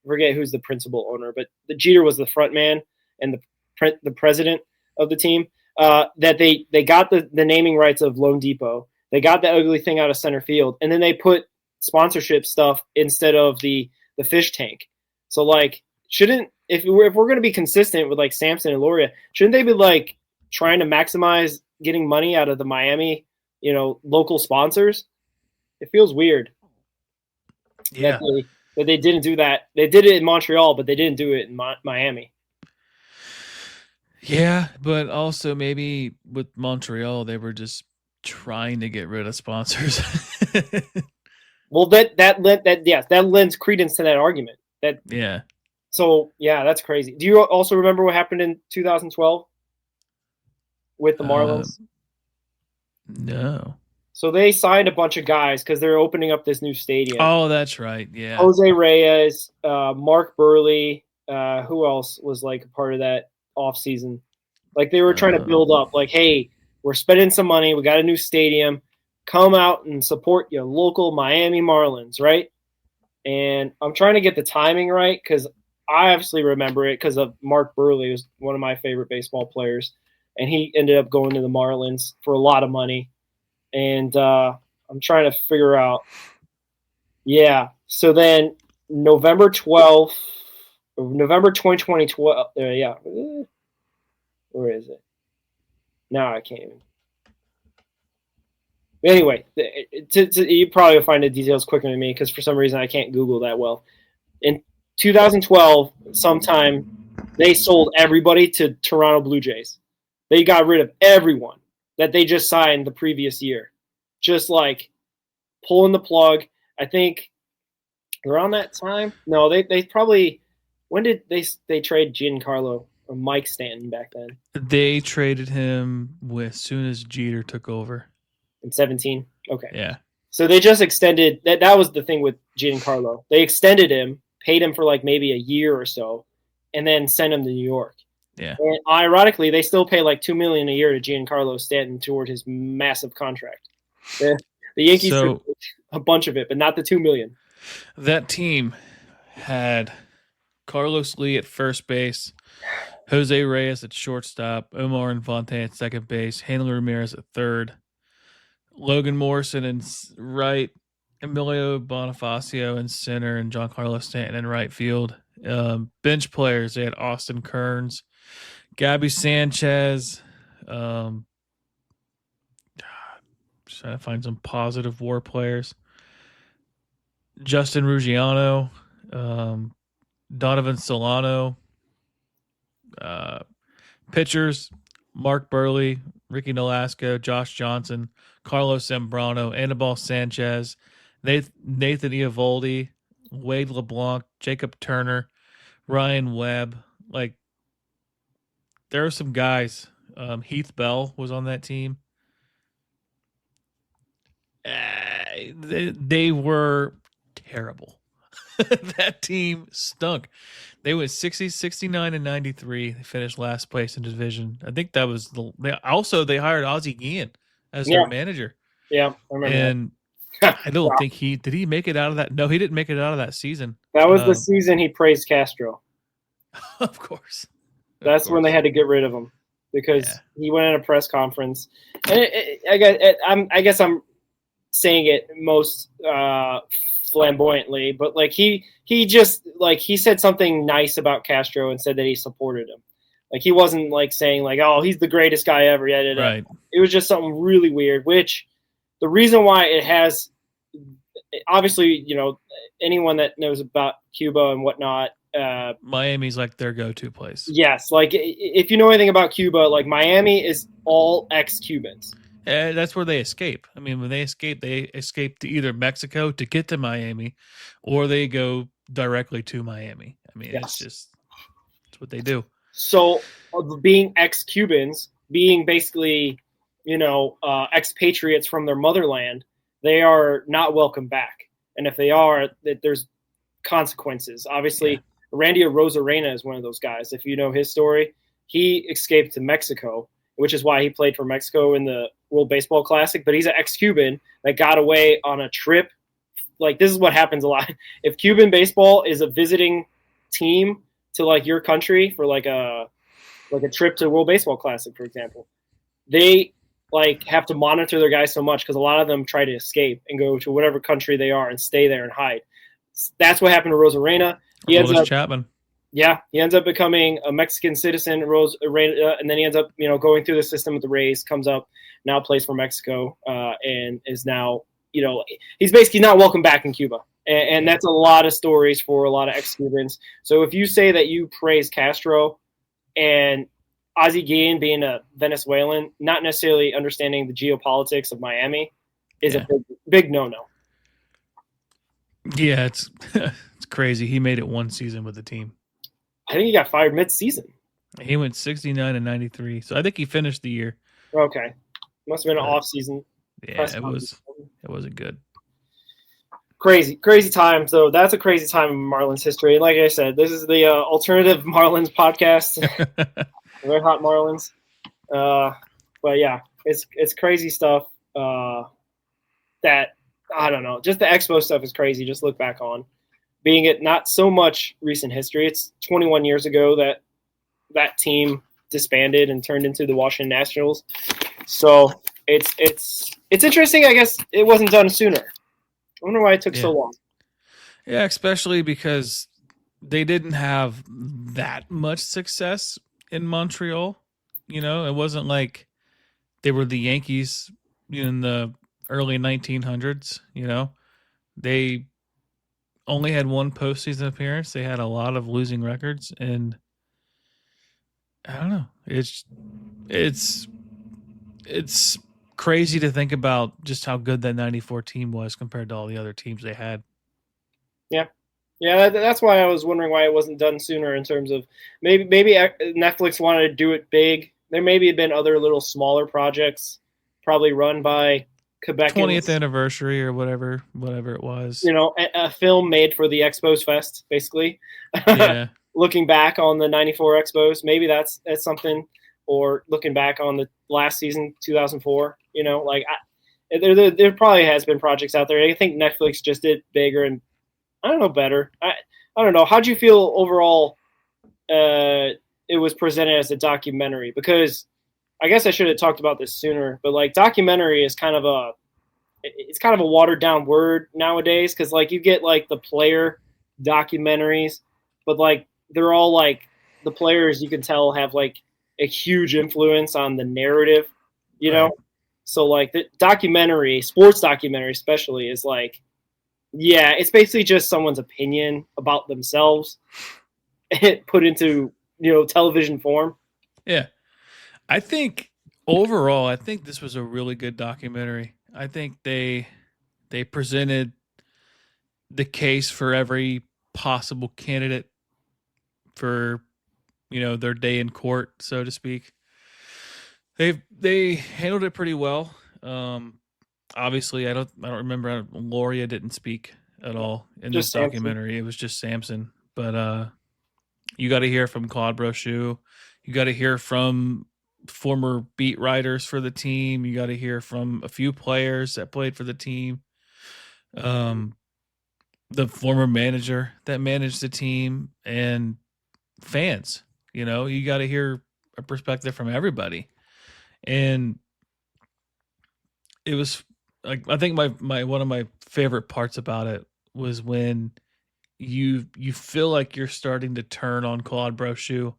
forget who's the principal owner, but the Jeter was the front man and the president of the team. That they got the naming rights of Lone Depot. They got the ugly thing out of center field, and then they put sponsorship stuff instead of the fish tank. So like, if we're going to be consistent with like Samson and Loria, shouldn't they be like trying to maximize getting money out of the Miami, local sponsors? It feels weird. Yeah. That they didn't do that. They did it in Montreal, but they didn't do it in Miami. Yeah, but also maybe with Montreal, they were just trying to get rid of sponsors. Well, that lends credence to that argument. Yeah. So yeah, that's crazy. Do you also remember what happened in 2012 with the Marlins? No. So they signed a bunch of guys because they're opening up this new stadium. Oh, that's right. Yeah. Jose Reyes, Mark Burley. Who else was like a part of that offseason? Like they were trying to build up. Like, hey, we're spending some money. We got a new stadium. Come out and support your local Miami Marlins, right? And I'm trying to get the timing right because I obviously remember it because of Mark Burley, who's one of my favorite baseball players, and he ended up going to the Marlins for a lot of money. And I'm trying to figure out. Yeah. So then November 12th, November 2012. Yeah. Where is it? No, I can't even. Anyway, you probably will find the details quicker than me because for some reason I can't Google that well. In 2012, sometime, they sold everybody to Toronto Blue Jays. They got rid of everyone that they just signed the previous year. Just like pulling the plug. I think around that time. No, they probably. When did they trade Giancarlo or Mike Stanton back then? They traded him as soon as Jeter took over. In 17? Okay. Yeah. So they just extended that was the thing with Giancarlo. They extended him, paid him for like maybe a year or so, and then sent him to New York. Yeah. And ironically, they still pay like $2 million a year to Giancarlo Stanton toward his massive contract. The Yankees took a bunch of it, but not the $2 million. That team had Carlos Lee at first base, Jose Reyes at shortstop, Omar Infante at second base, Hanley Ramirez at third, Logan Morrison in right, Emilio Bonifacio in center, and Giancarlo Stanton in right field. Bench players, they had Austin Kearns, Gabby Sanchez. Trying to find some positive WAR players. Justin Ruggiano, Donovan Solano. Pitchers, Mark Burley, Ricky Nolasco, Josh Johnson, Carlos Zambrano, Anibal Sanchez, Nathan Eovaldi, Wade LeBlanc, Jacob Turner, Ryan Webb. Like, there are some guys. Heath Bell was on that team. They were terrible. That team stunk. They went 60, 69, and 93. They finished last place in the division. I think that was they hired Ozzie Guillen as their manager. Yeah, I remember. And I don't think did he make it out of that? No, he didn't make it out of that season. That was the season he praised Castro. Of course. That's when they had to get rid of him because he went in a press conference. And I guess I'm saying it most flamboyantly, but like he just like he said something nice about Castro and said that he supported him. Like he wasn't like saying like, oh, he's the greatest guy ever. Right. It was just something really weird, which the reason why it has obviously, anyone that knows about Cuba and whatnot, Miami's like their go-to place. Yes. Like if you know anything about Cuba, like Miami is all ex-Cubans. That's where they escape. I mean, when they escape to either Mexico to get to Miami, or they go directly to Miami. I mean, it's what they do. So, being ex-Cubans, being basically, expatriates from their motherland, they are not welcome back. And if they are, there's consequences. Obviously, Randy Arozarena is one of those guys. If you know his story, he escaped to Mexico, which is why he played for Mexico in the World Baseball Classic. But he's an ex-Cuban that got away on a trip like this is what happens a lot. If Cuban baseball is a visiting team to like your country for like a trip to World Baseball Classic, for example, they like have to monitor their guys so much because a lot of them try to escape and go to whatever country they are and stay there and hide. That's what happened to Rosarena. He ends up Chapman. Yeah, he ends up becoming a Mexican citizen, and then he ends up, going through the system with the Rays, comes up, now plays for Mexico, and is now, he's basically not welcome back in Cuba. And that's a lot of stories for a lot of ex-Cubans. So if you say that you praise Castro and Ozzie Guillen being a Venezuelan, not necessarily understanding the geopolitics of Miami, is a big no-no. Yeah, it's it's crazy. He made it one season with the team. I think he got fired mid-season. He went 69 and 93. So I think he finished the year. Okay. Must have been an off-season. Yeah, it wasn't good. Crazy times, though. That's a crazy time in Marlins history. Like I said, this is the alternative Marlins podcast. Red Hot Marlins. But yeah, it's crazy stuff that, I don't know. Just the Expo stuff is crazy. Just look back on. Being it not so much recent history, it's 21 years ago that team disbanded and turned into the Washington Nationals. So it's interesting. I guess it wasn't done sooner. I wonder why it took so long. Yeah, especially because they didn't have that much success in Montreal. It wasn't like they were the Yankees in the early 1900s. They only had one postseason appearance. They had a lot of losing records, and I don't know. It's crazy to think about just how good that 94 team was compared to all the other teams they had. Yeah, that's why I was wondering why it wasn't done sooner in terms of maybe Netflix wanted to do it big. There maybe have been other little smaller projects probably run by Quebec 20th anniversary or whatever it was. A film made for the Expos Fest, basically. Yeah. Looking back on the 94 Expos, maybe that's something, or looking back on the last season, 2004, there probably has been projects out there. I think Netflix just did bigger and, I don't know, better. I don't know. How'd you feel overall it was presented as a documentary? Because I guess I should have talked about this sooner, but like documentary is kind of a watered down word nowadays. Cause like you get like the player documentaries, but like they're all like the players you can tell have like a huge influence on the narrative, know? So like the documentary, sports documentary especially, is like, yeah, it's basically just someone's opinion about themselves put into, television form. Yeah. I think overall, this was a really good documentary. I think they presented the case for every possible candidate for, their day in court, so to speak. They handled it pretty well. Obviously, I don't remember. Loria didn't speak at all in this documentary. It was just Samson. But you got to hear from Claude Brochu. You got to hear from former beat writers for the team. You got to hear from a few players that played for the team. The former manager that managed the team and fans. You got to hear a perspective from everybody. And it was like, I think my one of my favorite parts about it was when you feel like you're starting to turn on Claude Brochu,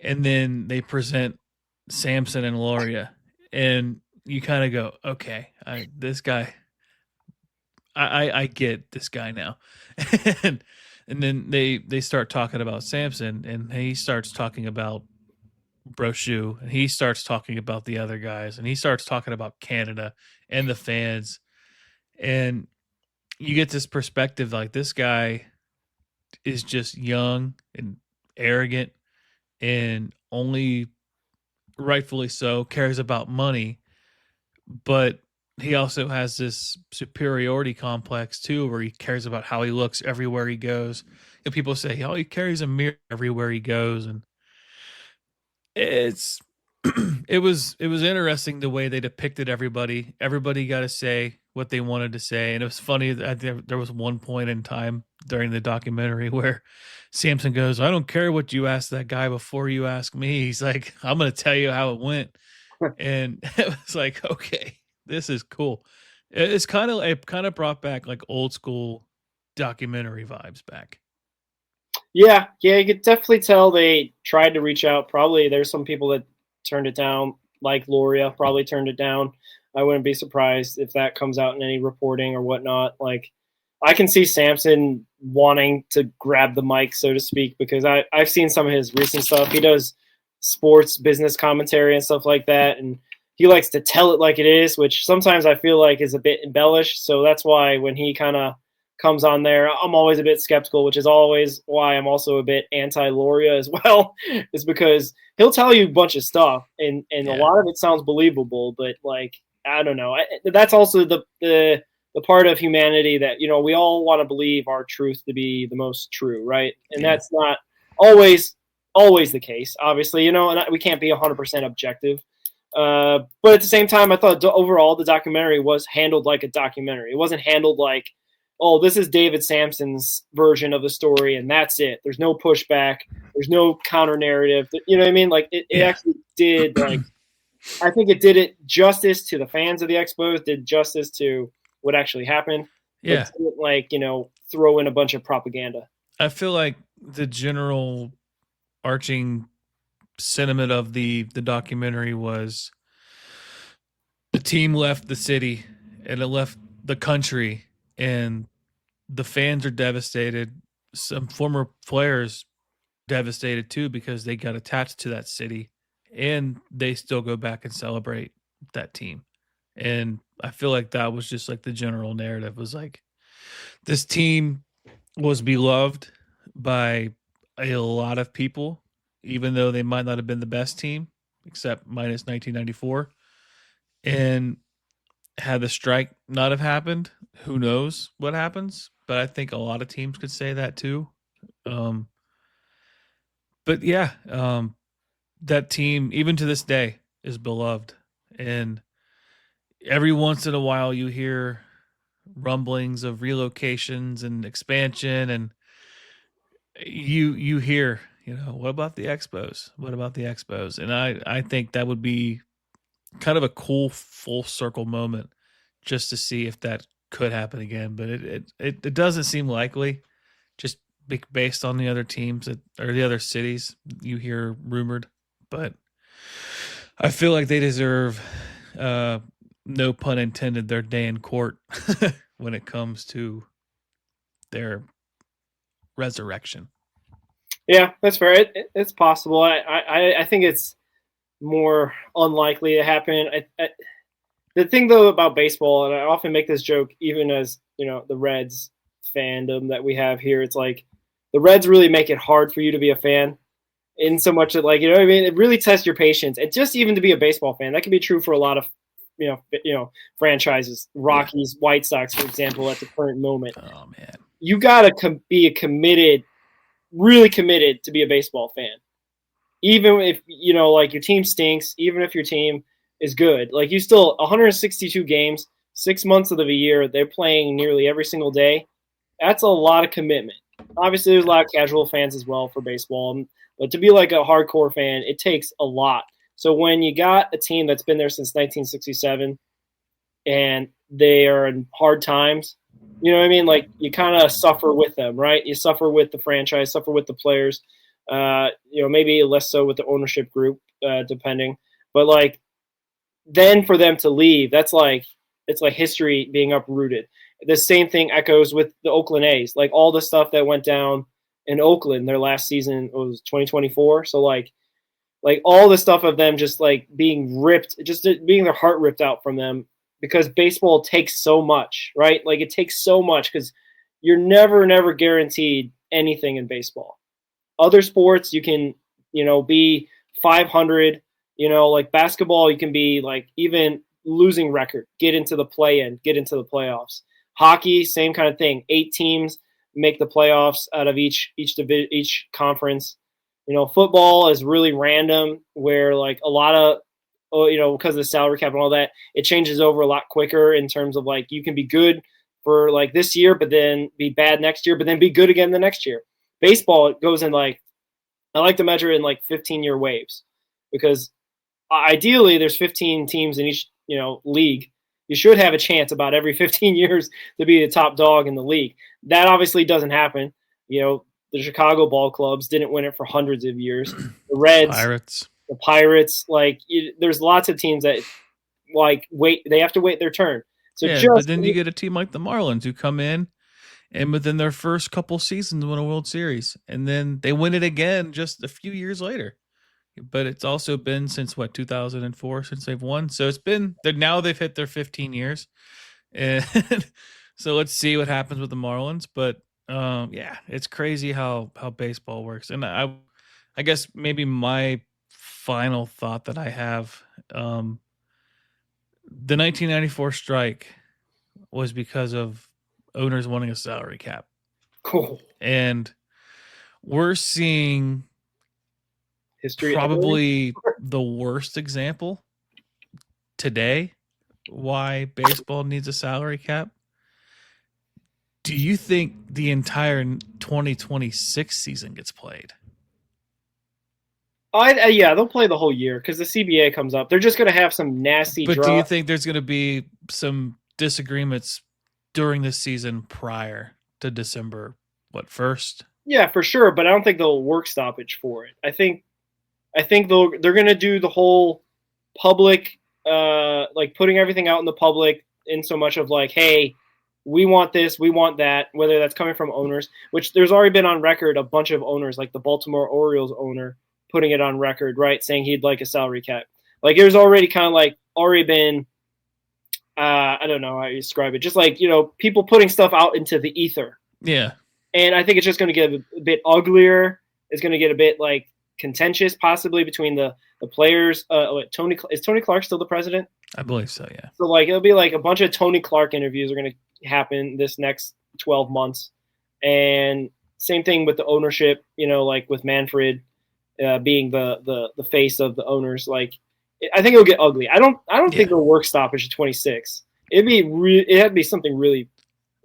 and then they present Samson and Loria, and you kind of go, okay, this guy, I get this guy now. and then they start talking about Samson, and he starts talking about Brochu, and he starts talking about the other guys, and he starts talking about Canada and the fans, and you get this perspective like this guy is just young and arrogant and only rightfully so cares about money, but he also has this superiority complex too, where he cares about how he looks everywhere he goes. And people say, oh, he carries a mirror everywhere he goes. And it was interesting the way they depicted everybody. Everybody got to say what they wanted to say. And it was funny that there was one point in time during the documentary where Samson goes, "I don't care what you ask that guy before you ask me." He's like, "I'm going to tell you how it went." And it was like, okay, this is cool. It kind of brought back like old school documentary vibes back. Yeah, you could definitely tell they tried to reach out. Probably there's some people that turned it down, like Loria probably turned it down. I wouldn't be surprised if that comes out in any reporting or whatnot. Like, I can see Samson wanting to grab the mic, so to speak, because I've seen some of his recent stuff. He does sports business commentary and stuff like that, and he likes to tell it like it is, which sometimes I feel like is a bit embellished. So that's why when he kind of comes on there, I'm always a bit skeptical, which is always why I'm also a bit anti-Loria as well, is because he'll tell you a bunch of stuff, and a lot of it sounds believable, but like, I don't know. That's also the part of humanity that, we all want to believe our truth to be the most true, right? And that's not always the case, obviously, and we can't be 100% objective. But at the same time, I thought overall the documentary was handled like a documentary. It wasn't handled like, oh, this is David Sampson's version of the story, and that's it. There's no pushback. There's no counter narrative. You know what I mean? Like, it actually did, like, I think it did it justice to the fans of the Expos, did justice to what actually happened. Yeah. It didn't, like, throw in a bunch of propaganda. I feel like the general arching sentiment of the documentary was the team left the city and it left the country, and the fans are devastated. Some former players devastated too, because they got attached to that city and they still go back and celebrate that team. And I feel like that was just like the general narrative was like, this team was beloved by a lot of people, even though they might not have been the best team, except minus 1994. And had the strike not have happened, who knows what happens? But I think a lot of teams could say that too. But yeah, that team, even to this day, is beloved. And every once in a while you hear rumblings of relocations and expansion, and you hear, what about the Expos? What about the Expos? And I think that would be kind of a cool full circle moment just to see if that could happen again. But it doesn't seem likely, just based on the other teams or the other cities you hear rumored. But I feel like they deserve, no pun intended, their day in court when it comes to their resurrection. Yeah, that's fair. It's possible. I think it's more unlikely to happen. The thing though about baseball, and I often make this joke, even as the Reds fandom that we have here, it's like the Reds really make it hard for you to be a fan, in so much that, like, what I mean, it really tests your patience, and just even to be a baseball fan. That can be true for a lot of franchises, Rockies, White Sox, for example, at the current moment. Oh man, you gotta be really committed to be a baseball fan. Even if, like, your team stinks, even if your team is good, like, you still 162 games, 6 months of the year, they're playing nearly every single day. That's a lot of commitment. Obviously, there's a lot of casual fans as well for baseball, but to be like a hardcore fan, it takes a lot. So when you got a team that's been there since 1967 and they are in hard times, you know what I mean? Like, you kind of suffer with them, right? You suffer with the franchise, suffer with the players. Maybe less so with the ownership group, depending. But, like, then for them to leave, it's like history being uprooted. The same thing echoes with the Oakland A's. Like, all the stuff that went down in Oakland, their last season was 2024. So, like all the stuff of them just, like, being ripped, just being their heart ripped out from them, because baseball takes so much, right? Like, it takes so much because you're never guaranteed anything in baseball. Other sports, you can, be 500, like basketball, you can be like even losing record, get into the play-in, get into the playoffs. Hockey, same kind of thing. 8 teams make the playoffs out of each conference. Football is really random, where, like, a lot of because of the salary cap and all that, it changes over a lot quicker in terms of like you can be good for like this year, but then be bad next year, but then be good again the next year. Baseball, it goes in like, I like to measure in like 15-year waves, because ideally there's 15 teams in each, league. You should have a chance about every 15 years to be the top dog in the league. That obviously doesn't happen. The Chicago ball clubs didn't win it for hundreds of years. The Reds, the Pirates, there's lots of teams that they have to wait their turn. So but then you get a team like the Marlins who come in and within their first couple seasons win a World Series, and then they win it again just a few years later. But it's also been since 2004 since they've won. So it's been now they've hit their 15 years, and so let's see what happens with the Marlins. But it's crazy how baseball works. And I guess maybe my final thought that I have, the 1994 strike was because of owners wanting a salary cap. Cool. And we're seeing history probably the worst example today why baseball needs a salary cap. Do you think the entire 2026 season gets played? They'll play the whole year because the CBA comes up. They're just going to have some nasty But do you think there's going to be some disagreements during the season prior to December 1st? Yeah, for sure, but I don't think they'll work stoppage for it. I think they're going to do the whole public, putting everything out in the public in so much of like, hey, we want this, we want that, whether that's coming from owners, which there's already been on record a bunch of owners, like the Baltimore Orioles owner, putting it on record, right, saying he'd like a salary cap. Like there's already kind of already been, I don't know how you describe it, just people putting stuff out into the ether. Yeah. And I think it's just going to get a bit uglier. It's going to get a bit contentious, possibly between the players. Is Tony Clark still the president? I believe so, yeah. So it'll be a bunch of Tony Clark interviews are going to happen this next 12 months. And same thing with the ownership, with Manfred being the face of the owners. I think it'll get ugly. I don't think it'll work stoppage at 26. It had to be something really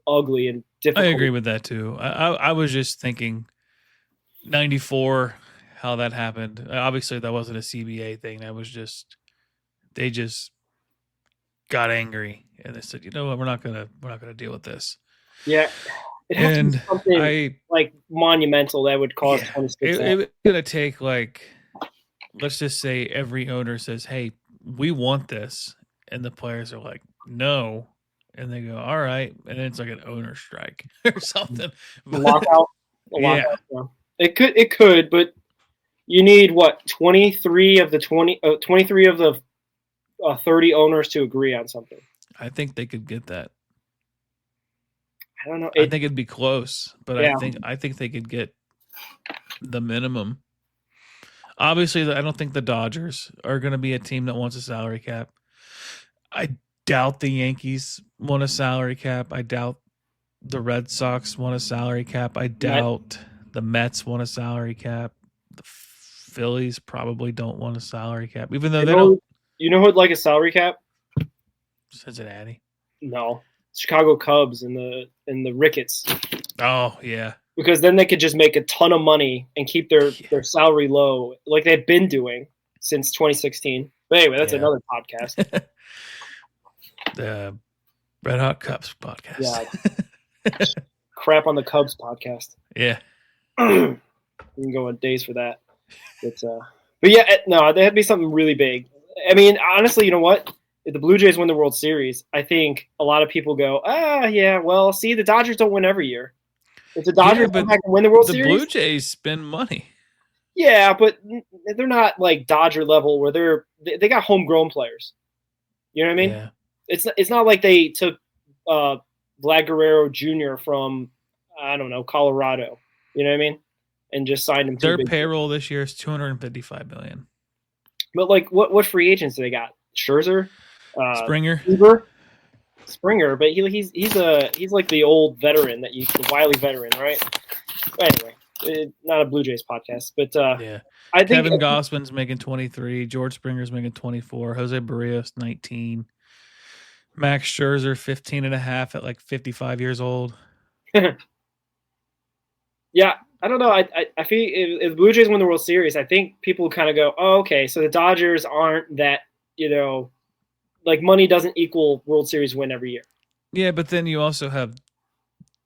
ugly and difficult. I agree with that too. I was just thinking 94, how that happened. Obviously that wasn't a CBA thing. That was just, they just got angry and they said, we're not gonna deal with this. Yeah. It has to be something monumental that would cause 26. It's gonna take let's just say every owner says, hey, we want this, and the players are like, no, and they go, all right, and then it's like an owner strike or something. Lockout. Yeah. It could, but you need 23 of the 23 of the 30 owners to agree on something. I think they could get that. I don't know. I think it'd be close, but yeah. I think they could get the minimum. Obviously, I don't think the Dodgers are going to be a team that wants a salary cap. I doubt the Yankees want a salary cap. I doubt the Red Sox want a salary cap. I doubt the Mets want a salary cap. The Phillies probably don't want a salary cap, even though they don't. You know who'd like a salary cap? Cincinnati. No, Chicago Cubs and the Ricketts. Oh yeah. Because then they could just make a ton of money and keep their salary low, like they've been doing since 2016. But anyway, that's another podcast. The Red Hot Cubs podcast. Yeah. Crap on the Cubs podcast. Yeah. We can go on days for that. But yeah, no, there had to be something really big. I mean, honestly, you know what? If the Blue Jays win the World Series, I think a lot of people go, well, see, the Dodgers don't win every year. If the Dodgers come back and win the World Series, the Blue Jays spend money. Yeah, but they're not like Dodger level where they got homegrown players. You know what I mean? Yeah. It's not like they took Vlad Guerrero Jr. from, I don't know, Colorado. You know what I mean? And just signed him. Their payroll this year is $255 million. But what free agents do they got? Scherzer, Springer, Springer, but he's like the old veteran the wily veteran, right? But anyway, not a Blue Jays podcast, but Yeah. I think Kevin Gossman's making 23. George Springer's making 24. Jose Barrios, 19. Max Scherzer, 15 and a half at like 55 years old. Yeah, I don't know. I feel if the Blue Jays win the World Series, I think people kind of go, oh, okay, so the Dodgers aren't that, like money doesn't equal World Series win every year. Yeah, but then you also have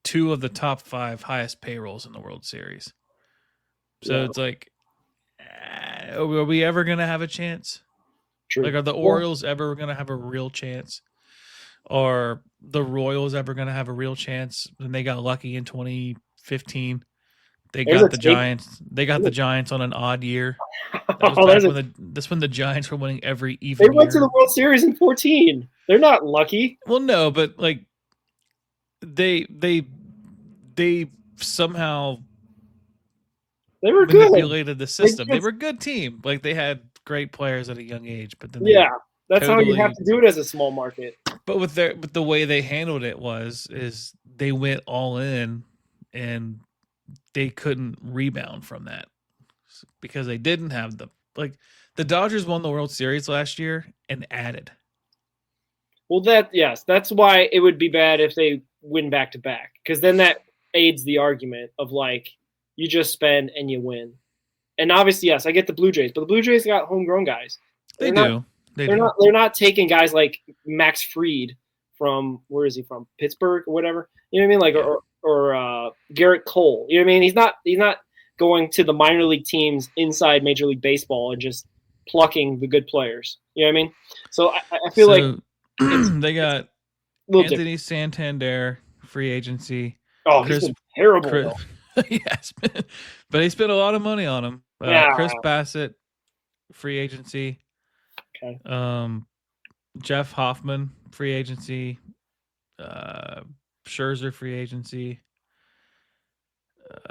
2 of the top 5 highest payrolls in the World Series. So It's like, are we ever going to have a chance? True. Like, are the Orioles ever going to have a real chance? Are the Royals ever going to have a real chance? And they got lucky in 2015. They got the Giants. They got the Giants on an odd year. That's when the Giants were winning every even year. They went to the World Series in 2014. They're not lucky. Well, no, but like they somehow they were manipulated the system. They were a good team. Like they had great players at a young age, but then that's how you have to do it as a small market. But with the way they handled it is they went all in and they couldn't rebound from that because they didn't have the Dodgers won the World Series last year and added. Well, that's why it would be bad if they win back to back, because then that aids the argument of like you just spend and you win. And obviously, yes, I get the Blue Jays, but the Blue Jays got homegrown guys. They're not taking guys like Max Fried from, where is he from? Pittsburgh or whatever. You know what I mean? Like or Garrett Cole. You know what I mean? He's not going to the minor league teams inside Major League Baseball and just plucking the good players. You know what I mean? So I feel like they got Anthony Santander, free agency. Oh, he's been terrible. Yes, but he spent a lot of money on him. Chris Bassett, free agency. Okay. Jeff Hoffman, free agency. Scherzer, free agency.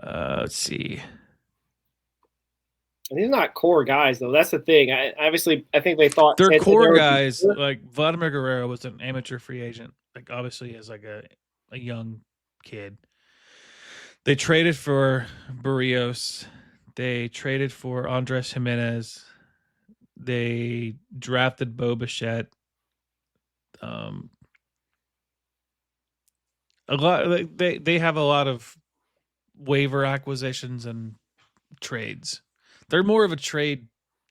Let's see. And these are not core guys, though. That's the thing. I think they thought they're core guys. Like Vladimir Guerrero was an amateur free agent. Like obviously, as like a young kid. They traded for Barrios. They traded for Andres Jimenez. They drafted Bo Bichette. A lot. They have a lot of waiver acquisitions and trades. They're more of a trade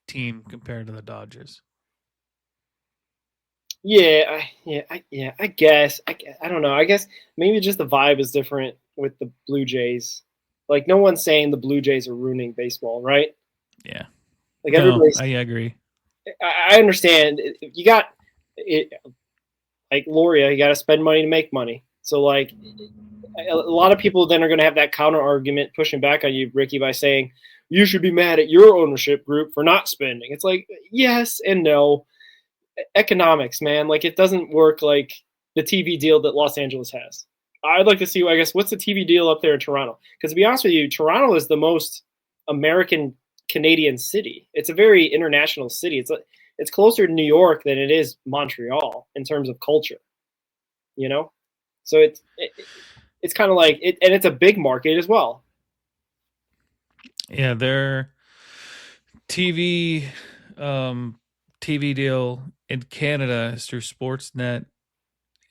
team compared to the Dodgers. I guess. I don't know. I guess maybe just the vibe is different with the Blue Jays. Like no one's saying the Blue Jays are ruining baseball, right? Yeah. Like everybody's. I agree. I understand. You got it. Like Loria, you got to spend money to make money. So like, a lot of people then are going to have that counter argument pushing back on you, Ricky, by saying you should be mad at your ownership group for not spending. It's like yes and no. Economics, man. Like it doesn't work like the TV deal that Los Angeles has. I'd like to see, I guess, what's the TV deal up there in Toronto? Because to be honest with you, Toronto is the most American Canadian city. It's a very international city. It's closer to New York than it is Montreal in terms of culture. You know, so it's kind of like it, and it's a big market as well. Yeah, their TV deal in Canada is through Sportsnet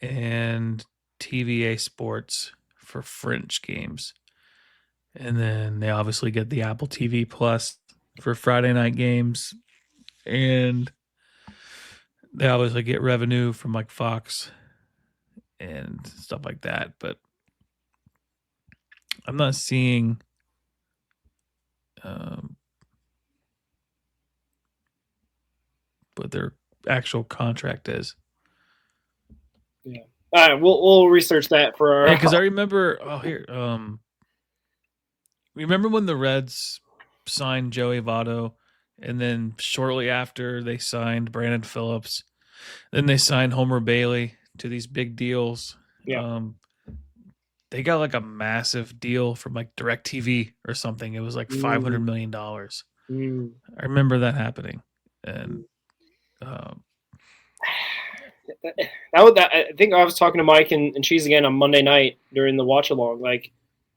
and TVA Sports for French games. And then they obviously get the Apple TV Plus for Friday night games. And they obviously get revenue from like Fox and stuff like that. But I'm not seeing what their actual contract is. Yeah. All right, we'll research that for our. Yeah, because I remember. Remember when the Reds signed Joey Votto, and then shortly after they signed Brandon Phillips, then they signed Homer Bailey to these big deals. Yeah. They got like a massive deal from like DirecTV or something. It was like $500 million. I remember that happening, and. I think I was talking to Mike and Cheese again on Monday night during the watch along. Like,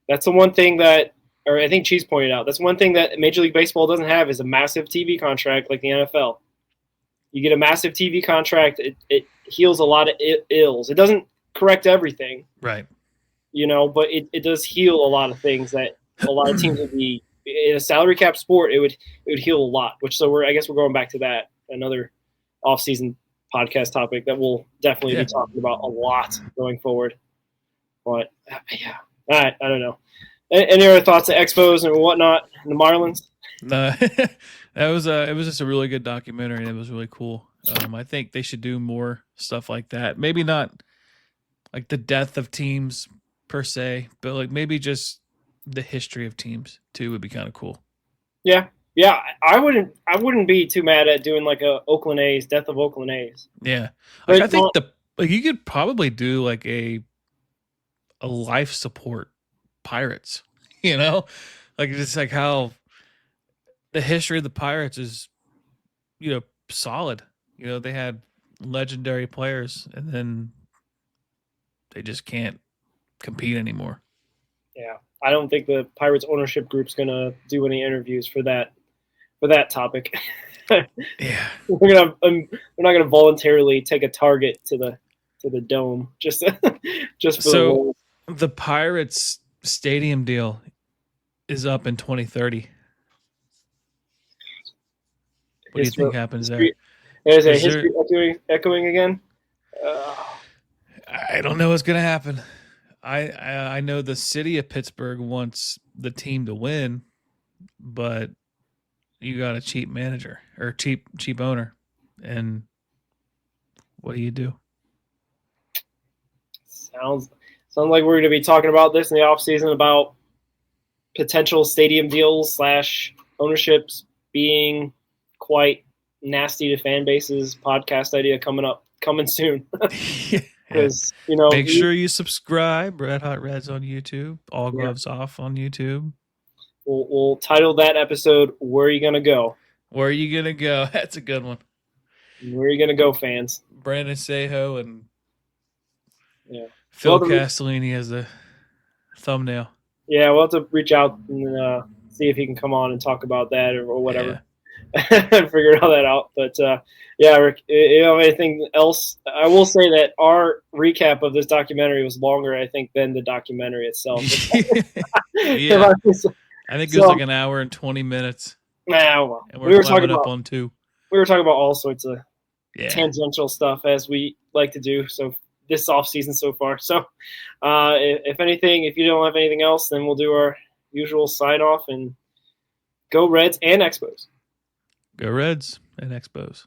that's the one thing that or I think Cheese pointed out, that's one thing that Major League Baseball doesn't have is a massive TV contract like the NFL. You get a massive TV contract, it heals a lot of ills. It doesn't correct everything, right? But it does heal a lot of things that a lot of teams would be in a salary cap sport. It would heal a lot. I guess we're going back to that, another off-season podcast topic that we'll definitely be talking about a lot going forward. But yeah, I don't know. Any other thoughts of Expos and whatnot, and the Marlins? No, it was just a really good documentary, and it was really cool. I think they should do more stuff like that. Maybe not like the death of teams per se, but like maybe just the history of teams too would be kind of cool. Yeah. I wouldn't be too mad at doing like a Oakland A's, death of Oakland A's. Yeah, like I think you could probably do like a life support Pirates. Like just like how the history of the Pirates is, solid. They had legendary players, and then they just can't compete anymore. Yeah, I don't think the Pirates ownership group's gonna do any interviews for that topic. Yeah, we're not gonna voluntarily take a target to the dome just for the Pirates stadium deal is up in 2030. What do you think happens there? Is history echoing again? I don't know what's going to happen. I know the city of Pittsburgh wants the team to win, but you got a cheap manager or cheap owner, and what do you do? Sounds like we're going to be talking about this in the offseason about potential stadium deals / ownerships being quite nasty to fan bases. Podcast idea coming soon. Because make sure you subscribe. Red Hot Reds on YouTube. All Gloves Off on YouTube. We'll title that episode "Where Are You Gonna Go?" Where are you gonna go? That's a good one. Where are you gonna go, fans? Brandon Sejo and Phil Castellini as a thumbnail. Yeah, we'll have to reach out and see if he can come on and talk about that or whatever. And figure all that out. But Rick, you have anything else? I will say that our recap of this documentary was longer, I think, than the documentary itself. Yeah. I think it was like an hour and 20 minutes. Well, and we were talking up on 2. We were talking about all sorts of tangential stuff as we like to do. So this off season so far. So if you don't have anything else, then we'll do our usual sign off and go Reds and Expos. Go Reds and Expos.